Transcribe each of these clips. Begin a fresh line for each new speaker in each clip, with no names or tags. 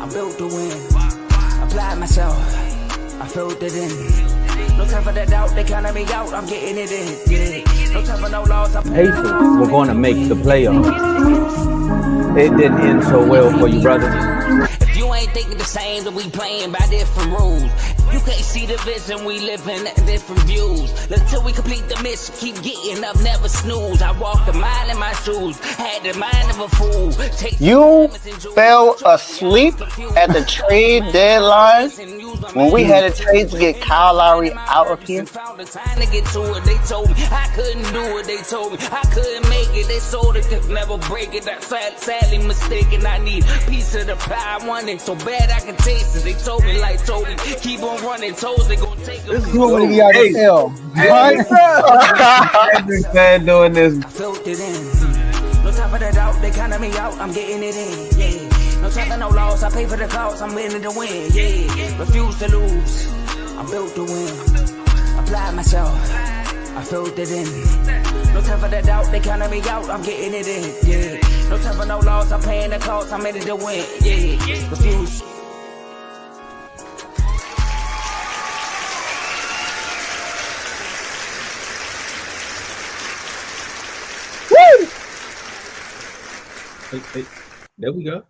I'm built to win. Applied myself, I filled it in. No time for the doubt, they counted me out, I'm getting it in. Yeah. No time for no loss.
Pacers were going to make the playoffs. It didn't end so well for you, brother.
If you ain't thinking the same, then we playing by different rules. You can't see the vision, we live in different views. Until we complete the mission, keep getting up, never snooze. I walked a mile in my shoes, had the mind of a fool.
You fell asleep at the trade deadline when we had a trade to get Kyle Lowry out of here.
They told me I couldn't do it. They told me I couldn't make it. They sold it, could never break it. That's sadly mistaken. I need a piece of the pie. I want it so bad I can taste it. They told me like Toby, keep on running. Toes they gonna take it.
This is what we got to tell.
Every fan doing this.
I felt it in. No time for the doubt. They counted me out. I'm getting it in. Yeah. No time for no loss. I pay for the cost. I'm winning to win. Yeah. Refuse to lose. I'm built to win. Apply myself, I filled it in. No time for the doubt, they counted me out, I'm getting it in. Yeah. No time for no loss, I'm paying the cost, I'm ready to win. Yeah. Refuse.
Woo! Hey, there we go.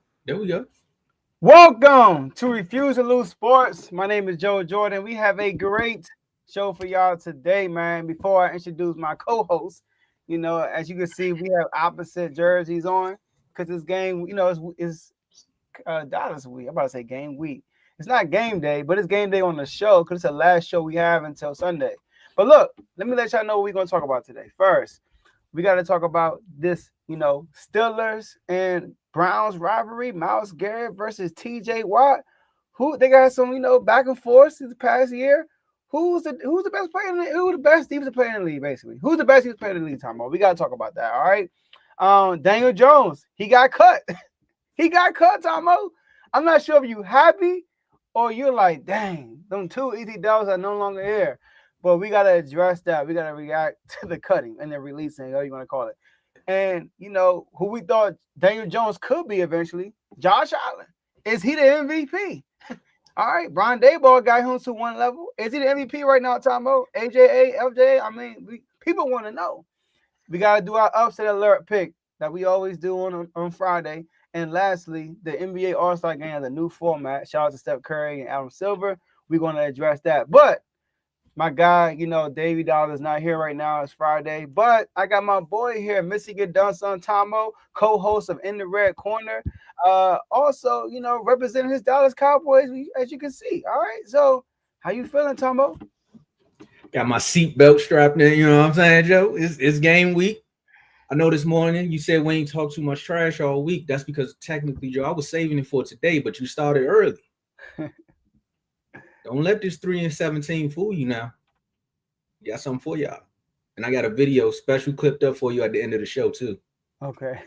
Welcome to Refuse to Lose Sports. My name is Joe Jordan. We have a great show for y'all today, man. Before I introduce my co-host, as you can see, we have opposite jerseys on because this game, is Dallas week. I'm about to say game week. It's not game day, but it's game day on the show because it's the last show we have until Sunday. But look, let me let y'all know what we're going to talk about today. First, we got to talk about this, Steelers and Browns rivalry, Myles Garrett versus TJ Watt. Who they got some, back and forth this past year. Who's the best player in the league? Who's the best defensive player in the league, basically? Who's the best defensive player in the league, Tomo? We got to talk about that, all right? Daniel Jones, he got cut. He got cut, Tomo. I'm not sure if you happy or you're like, dang, them two easy dubs are no longer here. But we got to address that. We got to react to the cutting and the releasing, however you want to call it. And, who we thought Daniel Jones could be eventually, Josh Allen. Is he the MVP? All right, Brian Daboll got him to one level. Is he the MVP right now, Tomo? AJA, FJ? I mean, people want to know. We got to do our upset alert pick that we always do on Friday. And lastly, the NBA All-Star Game has a new format. Shout out to Steph Curry and Adam Silver. We're going to address that. But my guy, Davey Dollar is not here right now. It's Friday. But I got my boy here, Missy Get Done Son Tomo, co-host of In the Red Corner. Also, representing his Dallas Cowboys, as you can see. All right. So how you feeling, Tomo?
Got my seatbelt strapped in, you know what I'm saying, Joe? It's game week. I know this morning you said we ain't talk too much trash all week. That's because technically, Joe, I was saving it for today, but you started early. Don't let this 3-17 fool you now. Got something for y'all. And I got a video special clipped up for you at the end of the show, too.
Okay.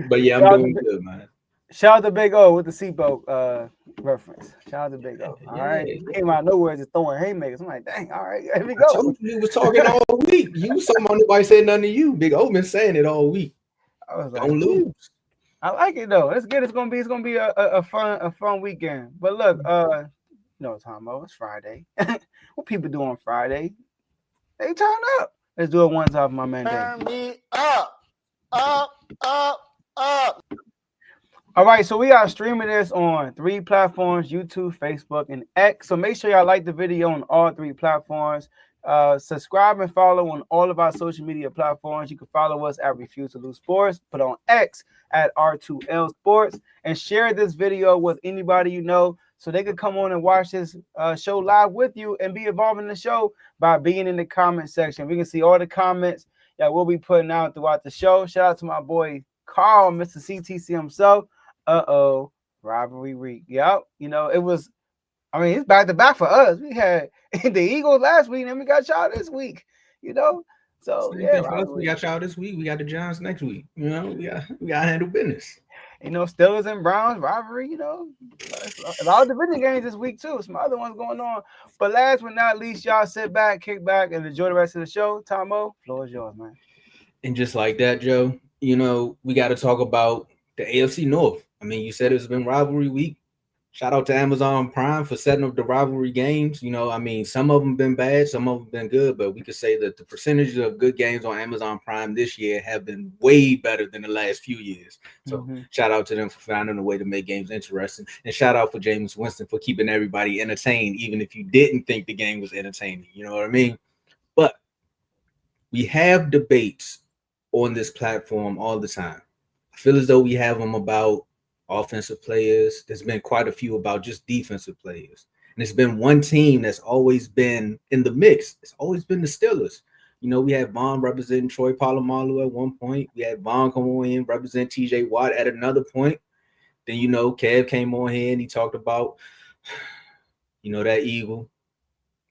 But yeah, I'm doing good, man.
Shout out to Big O with the seatbelt reference. Shout out to Big O. All right. He came out of nowhere just throwing haymakers. I'm like, dang, all right, here we go.
I told you was talking all week. You was talking about nobody said nothing to you. Big O been saying it all week.
I was like,
don't lose.
I like it though. It's good. It's gonna be a fun weekend. But look, Tomo, it's Friday. What people do on Friday? They turn up. Let's do it one time, my man.
Turn me up.
All right, so we are streaming this on 3 platforms: YouTube, Facebook, and X. So make sure y'all like the video on all 3 platforms. Subscribe and follow on all of our social media platforms. You can follow us at Refuse to Lose Sports, but on X at R2L Sports, and share this video with anybody you know so they could come on and watch this show live with you and be involved in the show by being in the comment section. We can see all the comments that we'll be putting out throughout the show. Shout out to my boy Carl, Mr. CTC himself. Rivalry week. Yep. It's back to back for us. We had the Eagles last week, and we got y'all this week. So yeah,
we got y'all this week. We got the Giants next week. We got to handle business.
Steelers and Browns rivalry. A lot of division games this week too. Some other ones going on. But last but not least, y'all sit back, kick back, and enjoy the rest of the show. Tomo, floor is yours, man.
And just like that, Joe, we got to talk about the AFC North. I mean, you said it's been rivalry week. Shout out to Amazon Prime for setting up the rivalry games. You know, I mean, some of them been bad, some of them been good, but we could say that the percentage of good games on Amazon Prime this year have been way better than the last few years. So shout out to them for finding a way to make games interesting. And shout out for James Winston for keeping everybody entertained, even if you didn't think the game was entertaining. You know what I mean? But we have debates on this platform all the time. I feel as though we have them about offensive players. There's been quite a few about just defensive players. And there's been one team that's always been in the mix. It's always been the Steelers. You know, we had Vaughn representing Troy Polamalu at one point. We had Vaughn come on in, represent TJ Watt at another point. Then, you know, Kev came on here and he talked about, you know, that Eagle.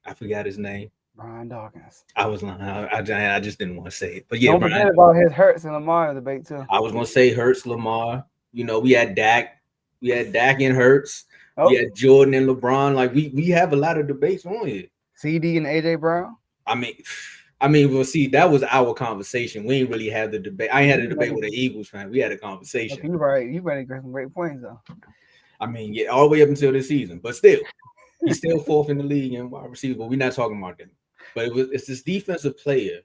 I forgot his name.
Brian Dawkins.
I was lying. I just didn't want to say it. But yeah,
don't forget about his Hurts and Lamar debate too.
I was going to say Hurts, Lamar. You know, we had Dak. We had Dak and Hurts. We had Jordan and LeBron. Like, we have a lot of debates on here.
CD and AJ Brown.
I mean, well, see, that was our conversation. We didn't really have the debate. I ain't had a debate with an Eagles fan. We had a conversation.
Okay, you're right. You better get some great points though.
I mean, yeah, all the way up until this season, but still, he's still fourth in the league in wide receiver. But we're not talking about them. But it's this defensive player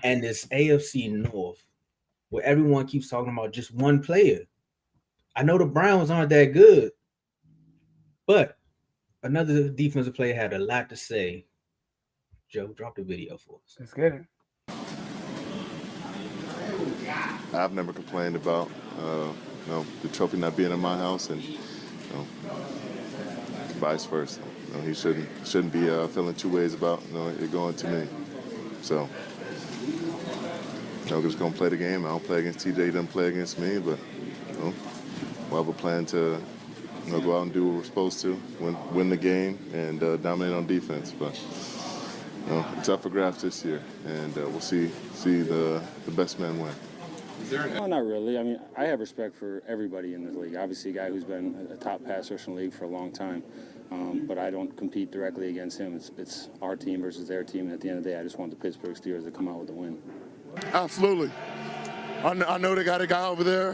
and this AFC North where everyone keeps talking about just one player. I know the Browns aren't that good, but another defensive player had a lot to say. Joe, drop the video for us.
Let's get it.
I've never complained about the trophy not being in my house, and vice versa. He shouldn't be feeling two ways about it going to me. So I'm just gonna play the game. I don't play against TJ. He doesn't play against me, but we'll have a plan to go out and do what we're supposed to, win the game, and dominate on defense. But it's up for grabs this year, and we'll see the best man win.
No, not really. I mean, I have respect for everybody in the league. Obviously, a guy who's been a top passer in the league for a long time, but I don't compete directly against him. It's our team versus their team, and at the end of the day, I just want the Pittsburgh Steelers to come out with a win.
Absolutely. I know they got a guy over there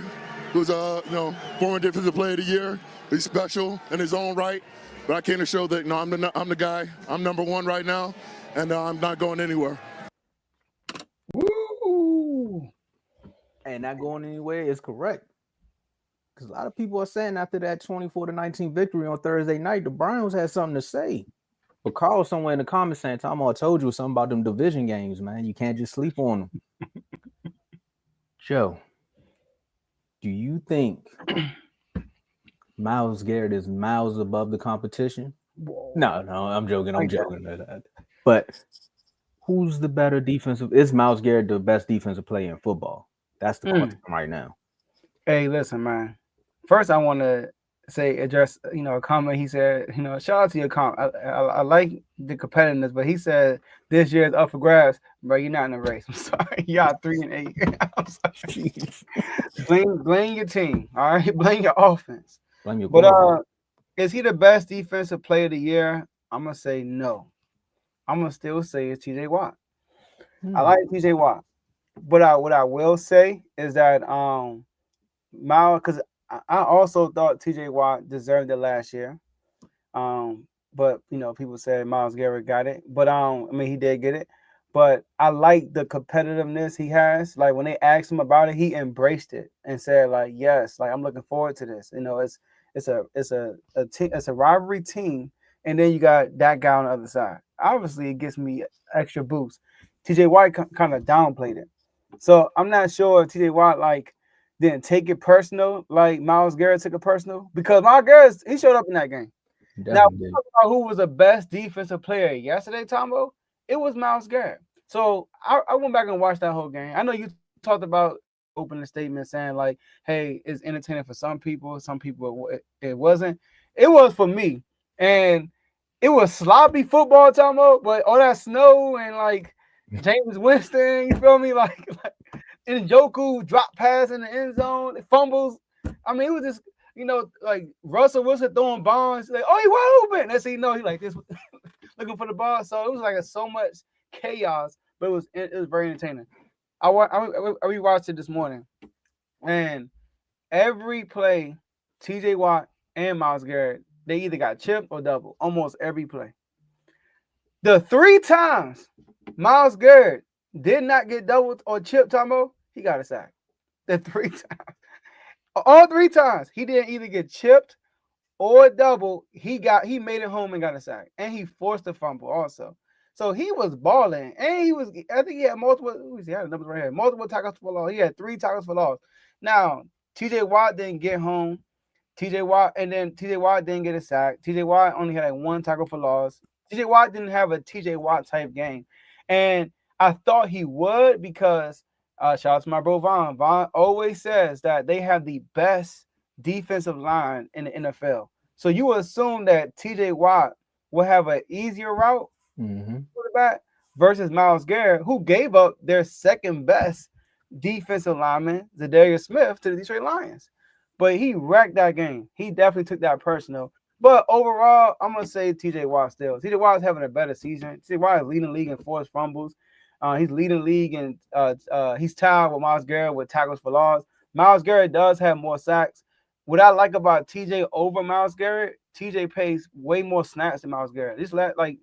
who's former defensive player of the year. He's special in his own right, but I came to show that I'm the guy. I'm number one right now, and I'm not going anywhere.
Woo! And not going anywhere is correct. Because a lot of people are saying after that 24-19 victory on Thursday night, the Browns had something to say. But Carl somewhere in the comments saying, Tomo, I told you something about them division games, man. You can't just sleep on them. Joe, do you think Myles Garrett is miles above the competition? Whoa. No, I'm joking. But who's the better defensive? Is Myles Garrett the best defensive player in football? That's the question right now.
Hey, listen, man. First, I want to address a comment. He said, shout out to your comment. I like the competitiveness, but he said this year is up for grabs, bro. You're not in the race. I'm sorry. Y'all 3-8. I'm sorry. Blame your team. All right, blame your offense.
Blame your
is he the best defensive player of the year? I'm gonna say no. I'm gonna still say it's TJ Watt. I like TJ Watt. But what I will say is that Myles, because I also thought TJ Watt deserved it last year. But people said Myles Garrett got it. But he did get it. But I like the competitiveness he has. Like when they asked him about it, he embraced it and said, like, yes, like I'm looking forward to this. It's a rivalry team, and then you got that guy on the other side. Obviously, it gives me extra boost. TJ Watt kind of downplayed it. So I'm not sure if TJ Watt didn't take it personal like Myles Garrett took it personal, because Myles Garrett, he showed up in that game. Definitely. Now, we talk about who was the best defensive player yesterday, Tomo. It was Myles Garrett. So I went back and watched that whole game. I know you talked about opening statement saying like, hey, it's entertaining for some people it wasn't. It was for me. And it was sloppy football, Tomo, but all that snow and James Winston, you feel me? Like Njoku drop pass in the end zone, fumbles. I mean, it was just, Russell Wilson throwing bombs. Like, oh, he wide open. That's he like this, looking for the ball. So it was so much chaos, but it was very entertaining. I rewatched it this morning, and every play TJ Watt and Myles Garrett, they either got chipped or double almost every play. The 3 times Myles Garrett did not get doubled or chipped, Tomo, he got a sack. The 3 times. All 3 times he didn't either get chipped or double. He made it home and got a sack. And he forced a fumble also. So he was balling. And I think he had multiple, he had the numbers right here. Multiple tackles for loss. He had 3 tackles for loss. Now, TJ Watt didn't get home. TJ Watt didn't get a sack. TJ Watt only had like 1 tackle for loss. TJ Watt didn't have a TJ Watt type game. And I thought he would because shout out to my bro Vaughn. Vaughn always says that they have the best defensive line in the NFL. So you would assume that TJ Watt will have an easier route quarterback versus Myles Garrett, who gave up their second best defensive lineman, Zadarius Smith, to the Detroit Lions. But he wrecked that game. He definitely took that personal. But overall, I'm going to say TJ Watt still. TJ Watt is having a better season. TJ Watt is leading the league in forced fumbles. He's leading the league in he's tied with Myles Garrett with tackles for loss. Myles Garrett does have more sacks. What I like about TJ over Myles Garrett, TJ plays way more snaps than Myles Garrett. This like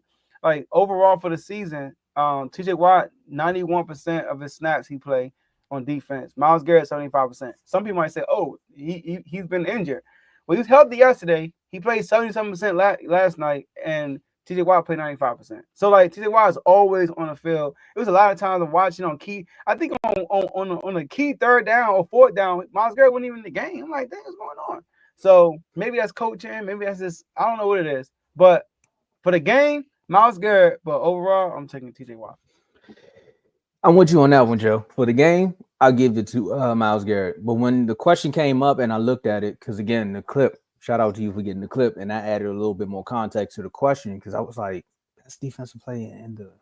overall for the season, TJ Watt 91% of his snaps he played on defense. Myles Garrett 75%. Some people might say, "Oh, he's been injured." Well, he was healthy yesterday. He played 77% last night, and TJ Watt played 95%. So like TJ Watt is always on the field. It was a lot of times I'm watching on key. I think on a key 3rd down or 4th down, Myles Garrett wasn't even in the game. I'm like, dang, what's going on? So maybe that's coaching. Maybe that's just I don't know what it is. But for the game, Myles Garrett. But overall, I'm taking TJ Watt.
I'm with you on that one, Joe. For the game, I'll give it to Myles Garrett. But when the question came up and I looked at it, because again, the clip, shout out to you for getting the clip, and I added a little bit more context to the question because I was like, best defensive player and the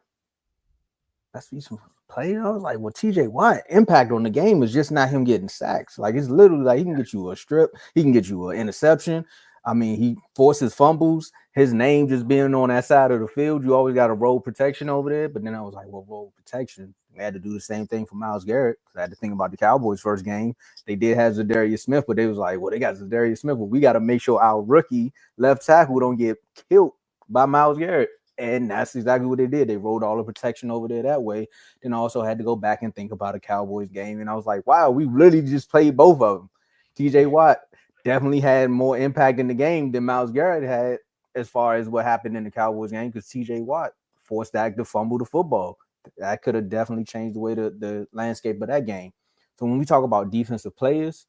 best defensive player. I was like, well, TJ Watt impact on the game is just not him getting sacks. Like it's literally like he can get you a strip, he can get you an interception. I mean, he forces fumbles. His name just being on that side of the field, you always got a roll protection over there. But then I was like, well, roll protection. We had to do the same thing for Myles Garrett. I had to think about the Cowboys' first game. They did have Zadarius Smith, but they was like, well, they got Zadarius Smith, but we got to make sure our rookie left tackle don't get killed by Myles Garrett. And that's exactly what they did. They rolled all the protection over there that way. Then I also had to go back and think about a Cowboys game. And I was like, wow, we really just played both of them. TJ Watt definitely had more impact in the game than Myles Garrett had as far as what happened in the Cowboys game because TJ Watt forced Dak to fumble the football. That could have definitely changed the way the landscape of that game. So when we talk about defensive players,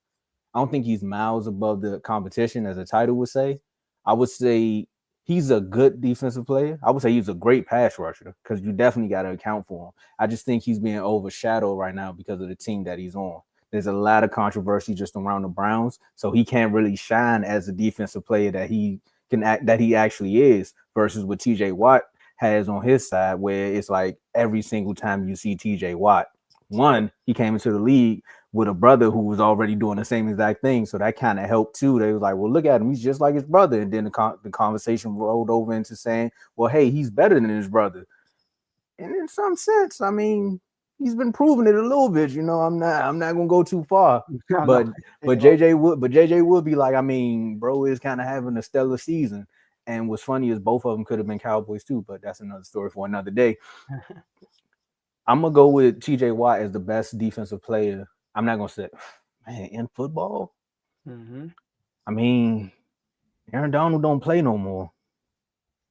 I don't think he's miles above the competition, as the title would say. I would say he's a good defensive player. I would say he's a great pass rusher because you definitely got to account for him. I just think he's being overshadowed right now because of the team that he's on. There's a lot of controversy just around the Browns, so he can't really shine as a defensive player that he can act that he actually is versus what TJ Watt has on his side, where it's like every single time you see TJ Watt, one, he came into the league with a brother who was already doing the same exact thing, so that kind of helped too. They was like, well, look at him, he's just like his brother, and then the conversation rolled over into saying, well, hey, he's better than his brother, and in some sense, I mean, he's been proving it a little bit. You know, I'm not gonna go too far, but JJ would be like, I mean, bro is kind of having a stellar season. And what's funny is both of them could have been Cowboys too, but that's another story for another day. I'm gonna go with TJ Watt as the best defensive player. I'm not gonna say, man, in football. I mean, Aaron Donald don't play no more.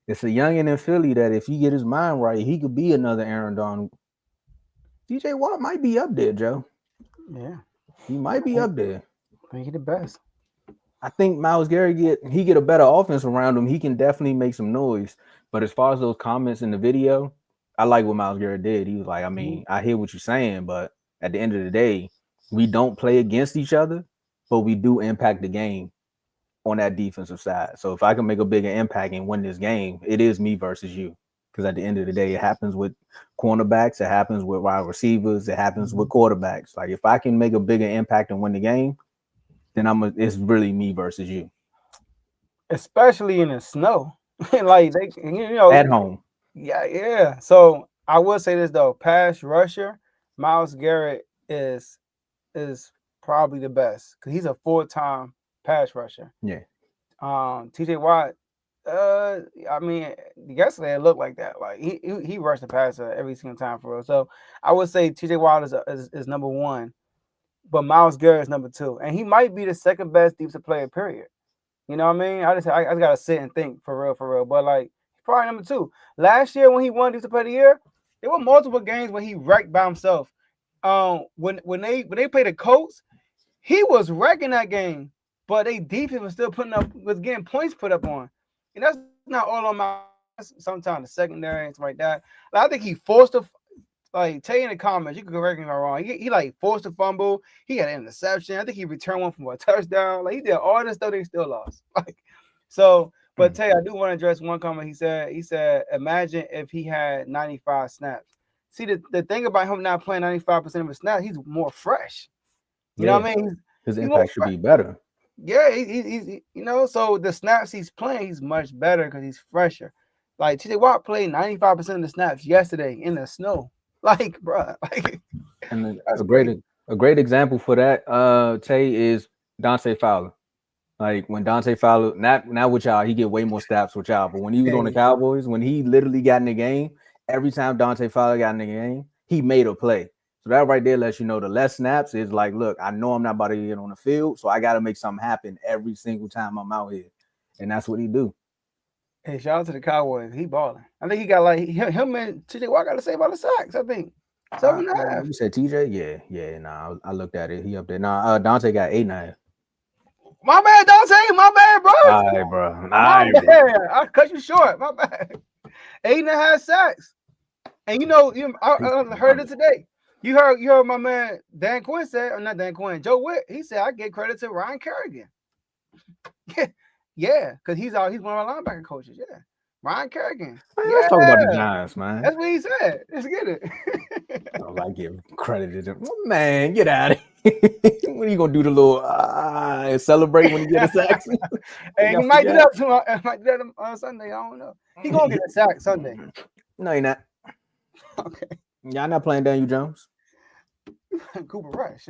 It's a youngin' in Philly that if he get his mind right, he could be another Aaron Donald. TJ Watt might be up there, Joe.
Yeah,
he might be up there.
Make it the best.
I think Myles Garrett get a better offense around him. He can definitely make some noise. But as far as those comments in the video, I like what Myles Garrett did. He was like, I mean, I hear what you're saying, but at the end of the day, we don't play against each other, but we do impact the game on that defensive side. So if I can make a bigger impact and win this game, it is me versus you. Because at the end of the day, it happens with cornerbacks, it happens with wide receivers, it happens with quarterbacks. Like if I can make a bigger impact and win the game, then it's really me versus you.
Especially in the snow. Like they,
at home.
Yeah. So I will say this though, pass rusher, Myles Garrett is probably the best because he's a 4-time pass rusher.
Yeah.
TJ Watt, I mean, yesterday it looked like that. Like he rushed the passer every single time for real. So I would say TJ Watt is number one, but Myles Garrett is number two, and he might be the second best defensive player. Period. You know what I mean? I just gotta sit and think for real. But like, he's probably number two. Last year when he won defensive player of the year, there were multiple games when he wrecked by himself. When they played the Colts, he was wrecking that game, but they defense was getting points put up on, and that's not all on my. Sometimes the secondary and stuff like that. Like, I think he forced a. Like, tell you in the comments, you can correct me if I'm wrong. He like forced a fumble. He had an interception. I think he returned one from a touchdown. Like, he did all this stuff. They still lost. Like, so. But Tay, I do want to address one comment. He said, imagine if he had 95 snaps. See, the thing about him not playing 95% of his snaps, he's more fresh. You know what I mean?
His impact should be better.
Yeah, he's so the snaps he's playing, he's much better because he's fresher. Like, TJ Watt played 95% of the snaps yesterday in the snow. Like, bro, like,
and a great example for that, Tay, is Dante Fowler. Like, when Dante Fowler, not with y'all, he get way more snaps with y'all. But when he was on the Cowboys, when he literally got in the game, every time Dante Fowler got in the game, he made a play. So that right there lets you know the less snaps is like, look, I know I'm not about to get on the field, so I got to make something happen every single time I'm out here. And that's what he do.
Hey, shout out to the Cowboys. He balling. I think he got like him and TJ Watt got to say about the sacks. I think 7.5.
You said TJ? Yeah. Nah, I looked at it. He up there. Nah, Dante got 8.5.
My bad, Dante. My bad, bro.
All right, bro.
I cut you short. My bad. 8.5 sacks. And I heard it today. You heard my man Dan Quinn said, or not Dan Quinn, Joe Witt. He said I get credit to Ryan Kerrigan. Yeah, because he's one of our linebacker coaches. Yeah, Ryan Kerrigan.
Let's talk about the Giants, man.
That's what he said. Let's get it.
I don't like giving credit to them. Man, get out of here. When are you gonna do the little celebrate when you get a sack?
Hey, he might do that on Sunday. I don't know. He gonna get a sack Sunday.
No, you're not.
Okay.
Y'all not playing Daniel Jones.
Cooper Rush.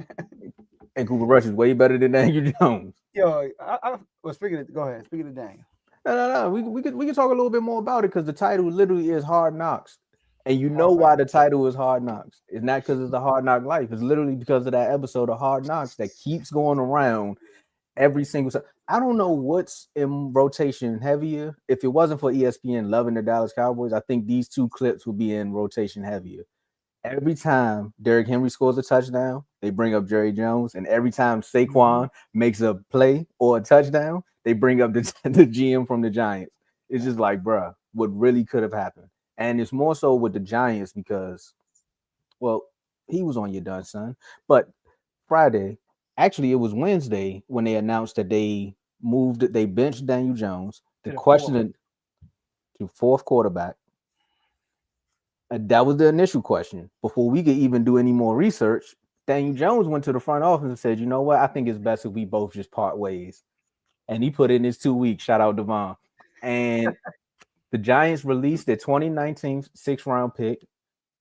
And Cooper Rush is way better than Daniel Jones.
Yo, I was speaking of. Go ahead. Speaking of Daniel.
No. We can talk a little bit more about it because the title literally is Hard Knocks. And you know why the title is Hard Knocks. It's not because it's the Hard Knock Life. It's literally because of that episode of Hard Knocks that keeps going around every single time. I don't know what's in rotation heavier. If it wasn't for ESPN loving the Dallas Cowboys, I think these two clips would be in rotation heavier. Every time Derrick Henry scores a touchdown, they bring up Jerry Jones. And every time Saquon makes a play or a touchdown, they bring up the GM from the Giants. It's just like, bruh, what really could have happened? And it's more so with the Giants because, well, he was on your done, son. But Friday, actually, it was Wednesday when they announced that they benched Daniel Jones. The question to fourth quarterback. That was the initial question. Before we could even do any more research, Daniel Jones went to the front office and said, you know what? I think it's best if we both just part ways. And he put in his 2 weeks. Shout out Devon. And the Giants released their 2019 sixth-round pick,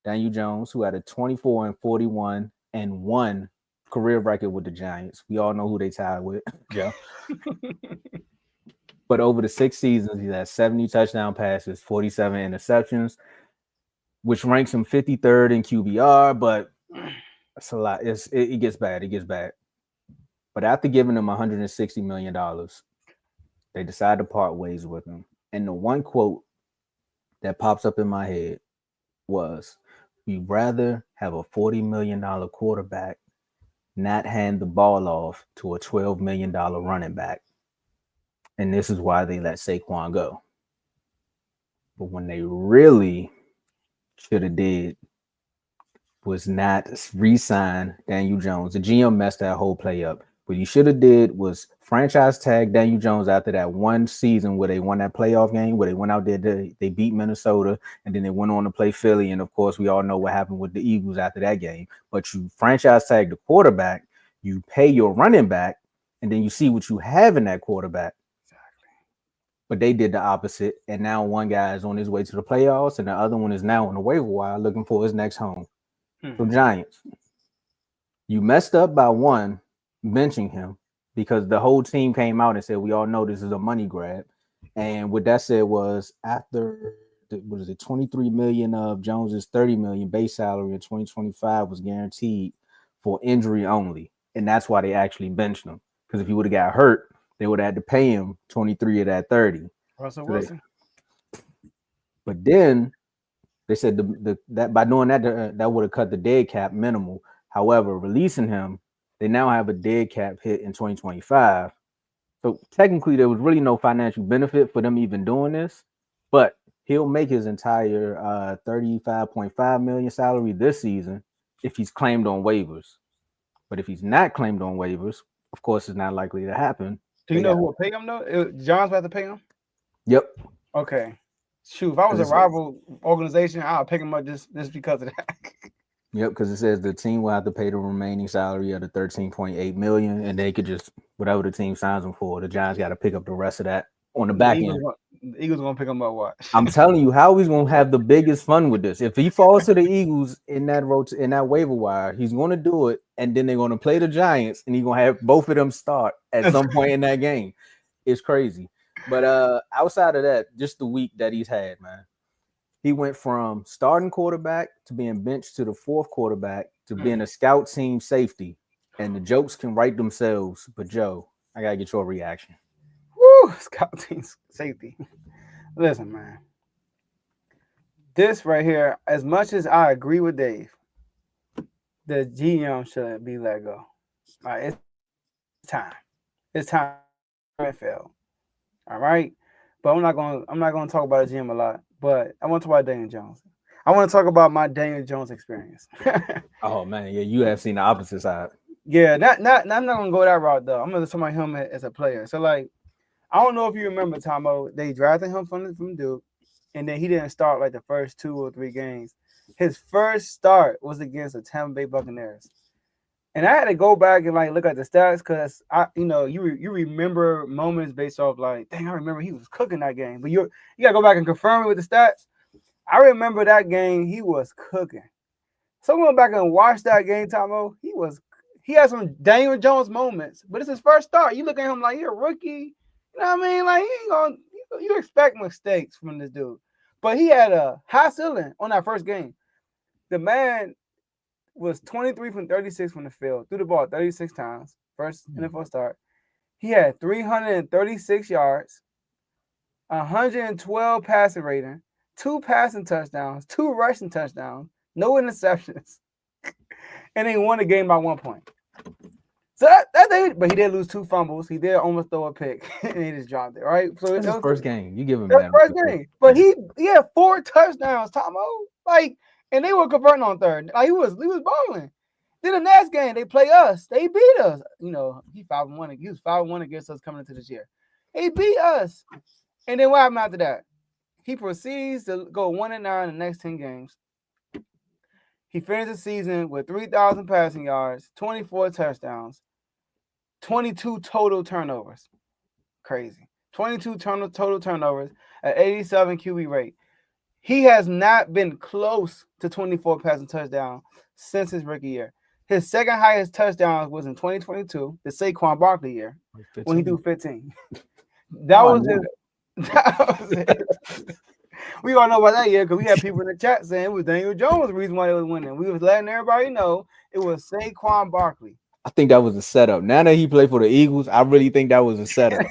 Daniel Jones, who had a 24-41 and 1 career record with the Giants. We all know who they tied with. Yeah. But over the 6 seasons, he had 70 touchdown passes, 47 interceptions, which ranks him 53rd in QBR, but that's a lot. It gets bad. It gets bad. But after giving him $160 million, they decided to part ways with him. And the one quote that pops up in my head was, we'd rather have a $40 million quarterback not hand the ball off to a $12 million running back. And this is why they let Saquon go. But when they really should have did was not re-sign Daniel Jones. The GM messed that whole play up. What you should have did was franchise tag Daniel Jones after that one season where they won that playoff game, where they went out there, they beat Minnesota, and then they went on to play Philly. And of course, we all know what happened with the Eagles after that game. But you franchise tag the quarterback, you pay your running back, and then you see what you have in that quarterback. Exactly. But they did the opposite, and now one guy is on his way to the playoffs, and the other one is now on the waiver wire looking for his next home. So Giants, you messed up by one benching him because the whole team came out and said, we all know this is a money grab. And what that said was after, what is it, 23 million of Jones's 30 million base salary in 2025 was guaranteed for injury only. And that's why they actually benched him. Because if he would have got hurt, they would have had to pay him 23 of that 30.
Russell
So
Wilson.
But then they said that by doing that, that would have cut the dead cap minimal. However, releasing him, they now have a dead cap hit in 2025. So technically, there was really no financial benefit for them even doing this. But he'll make his entire 35.5 million salary this season if he's claimed on waivers. But if he's not claimed on waivers, of course, it's not likely to happen.
Do you know who will pay him though? John's about to pay him.
Yep.
Okay. Shoot, if I was a rival organization, I'll pick him up just because of that.
Yep, because it says the team will have to pay the remaining salary of the 13.8 million, and they could just whatever the team signs him for. The Giants got to pick up the rest of that on the back end.
The Eagles gonna pick him up. What?
I'm telling you, Howie's gonna have the biggest fun with this. If he falls to the Eagles in that waiver wire, he's gonna do it, and then they're gonna play the Giants, and he's gonna have both of them start at some point in that game. It's crazy. But outside of that, just the week that he's had, man, he went from starting quarterback to being benched to the fourth quarterback to being a scout team safety, and the jokes can write themselves. But Joe, I gotta get your reaction.
Woo, scout team safety. Listen, man. This right here, as much as I agree with Dave, the GM shouldn't be let go. All right, it's time. It's time to fail. All right. But I'm not gonna talk about the GM a lot, but I want to talk about Daniel Jones. I want to talk about my Daniel Jones experience.
Oh man, yeah, you have seen the opposite side.
Yeah, I'm not gonna go that route though. I'm gonna talk about him as a player. So like, I don't know if you remember, Tomo, they drafted him from Duke, and then he didn't start like the first 2 or 3 games. His first start was against the Tampa Bay Buccaneers. And I had to go back and like look at the stats because you remember moments based off like, dang, I remember he was cooking that game. But you gotta go back and confirm it with the stats. I remember that game he was cooking. So I'm going back and watch that game, Tomo. He had some Daniel Jones moments, but it's his first start. You look at him like you're a rookie. You know what I mean? Like he ain't gonna. You expect mistakes from this dude, but he had a high ceiling on that first game. The man was 23 from 36 from the field, threw the ball 36 times, first NFL start. He had 336 yards, 112 passing rating, 2 passing touchdowns, 2 rushing touchdowns, no interceptions, and he won the game by 1 point. So that day, but he did lose 2 fumbles. He did almost throw a pick, and he just dropped it, right? So
it's his first game. You give him
that first game, but he had 4 touchdowns, Tomo. Like, and they were converting on third. Like he was balling. Then the next game, they play us. They beat us. You know, he 5-1. He was 5-1 against us coming into this year. He beat us. And then what happened after that? He proceeds to go 1-9 the next 10 games. He finished the season with 3,000 passing yards, 24 touchdowns, 22 total turnovers. Crazy. 22 total turnovers at 87 QB rate. He has not been close to 24 passing touchdowns since his rookie year. His second highest touchdowns was in 2022, the Saquon Barkley year, 15. When he threw 15. That was it. We all know about that year because we had people in the chat saying it was Daniel Jones the reason why they was winning. We was letting everybody know it was Saquon Barkley.
I think that was a setup. Now that he played for the Eagles, I really think that was a setup.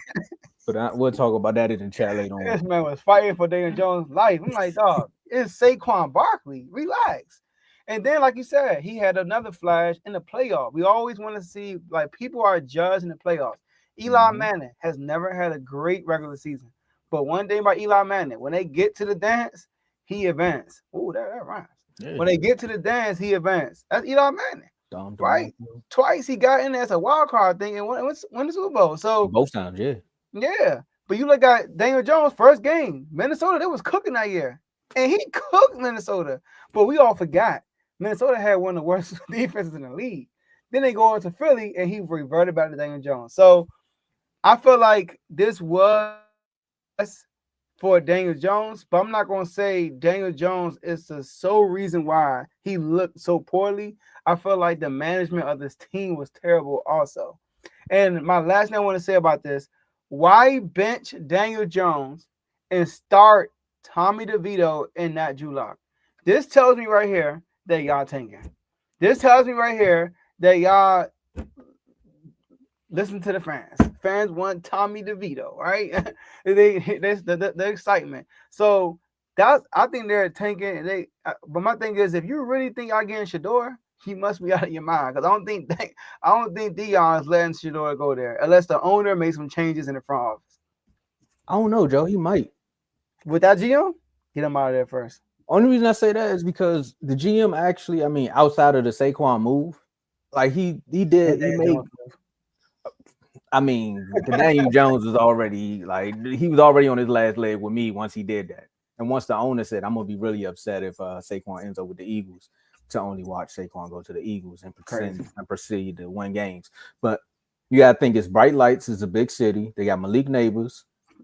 But we'll talk about that in the chat later on.
This man was fighting for Daniel Jones' life. I'm like, dog, it's Saquon Barkley. Relax. And then, like you said, he had another flash in the playoff. We always want to see, like, people are judged in the playoffs. Eli Manning has never had a great regular season. But one thing about Eli Manning, when they get to the dance, he advances. Oh, that rhymes. Yeah. When they get to the dance, he advances. That's Eli Manning. Right? Twice he got in there as a wild card thing and won the Super Bowl. So
both times, yeah.
Yeah. But you look at Daniel Jones' first game, Minnesota, they was cooking that year. And he cooked Minnesota. But we all forgot. Minnesota had one of the worst defenses in the league. Then they go into Philly and he reverted back to Daniel Jones. So I feel like this was for Daniel Jones, but I'm not going to say Daniel Jones is the sole reason why he looked so poorly. I feel like the management of this team was terrible also. And my last thing I want to say about this: why bench Daniel Jones and start Tommy DeVito in that Julock? This tells me right here that y'all tanking. This tells me right here that y'all listen to the fans. Fans want Tommy DeVito, right? That's the excitement. So I think they're tanking. But my thing is, if you really think y'all getting Shador, he must be out of your mind, because I don't think Deion is letting Shador go there unless the owner makes some changes in the front office.
I don't know, Joe. He might.
With that GM, get him out of there first.
Only reason I say that is because the GM actually, I mean, outside of the Saquon move, like he made. I mean, Daniel Jones was already he was already on his last leg with me once he did that. And once the owner said, I'm gonna be really upset if Saquon ends up with the Eagles, to only watch Saquon go to the Eagles and proceed to win games. But you gotta think it's bright lights, it's a big city. They got Malik Neighbors.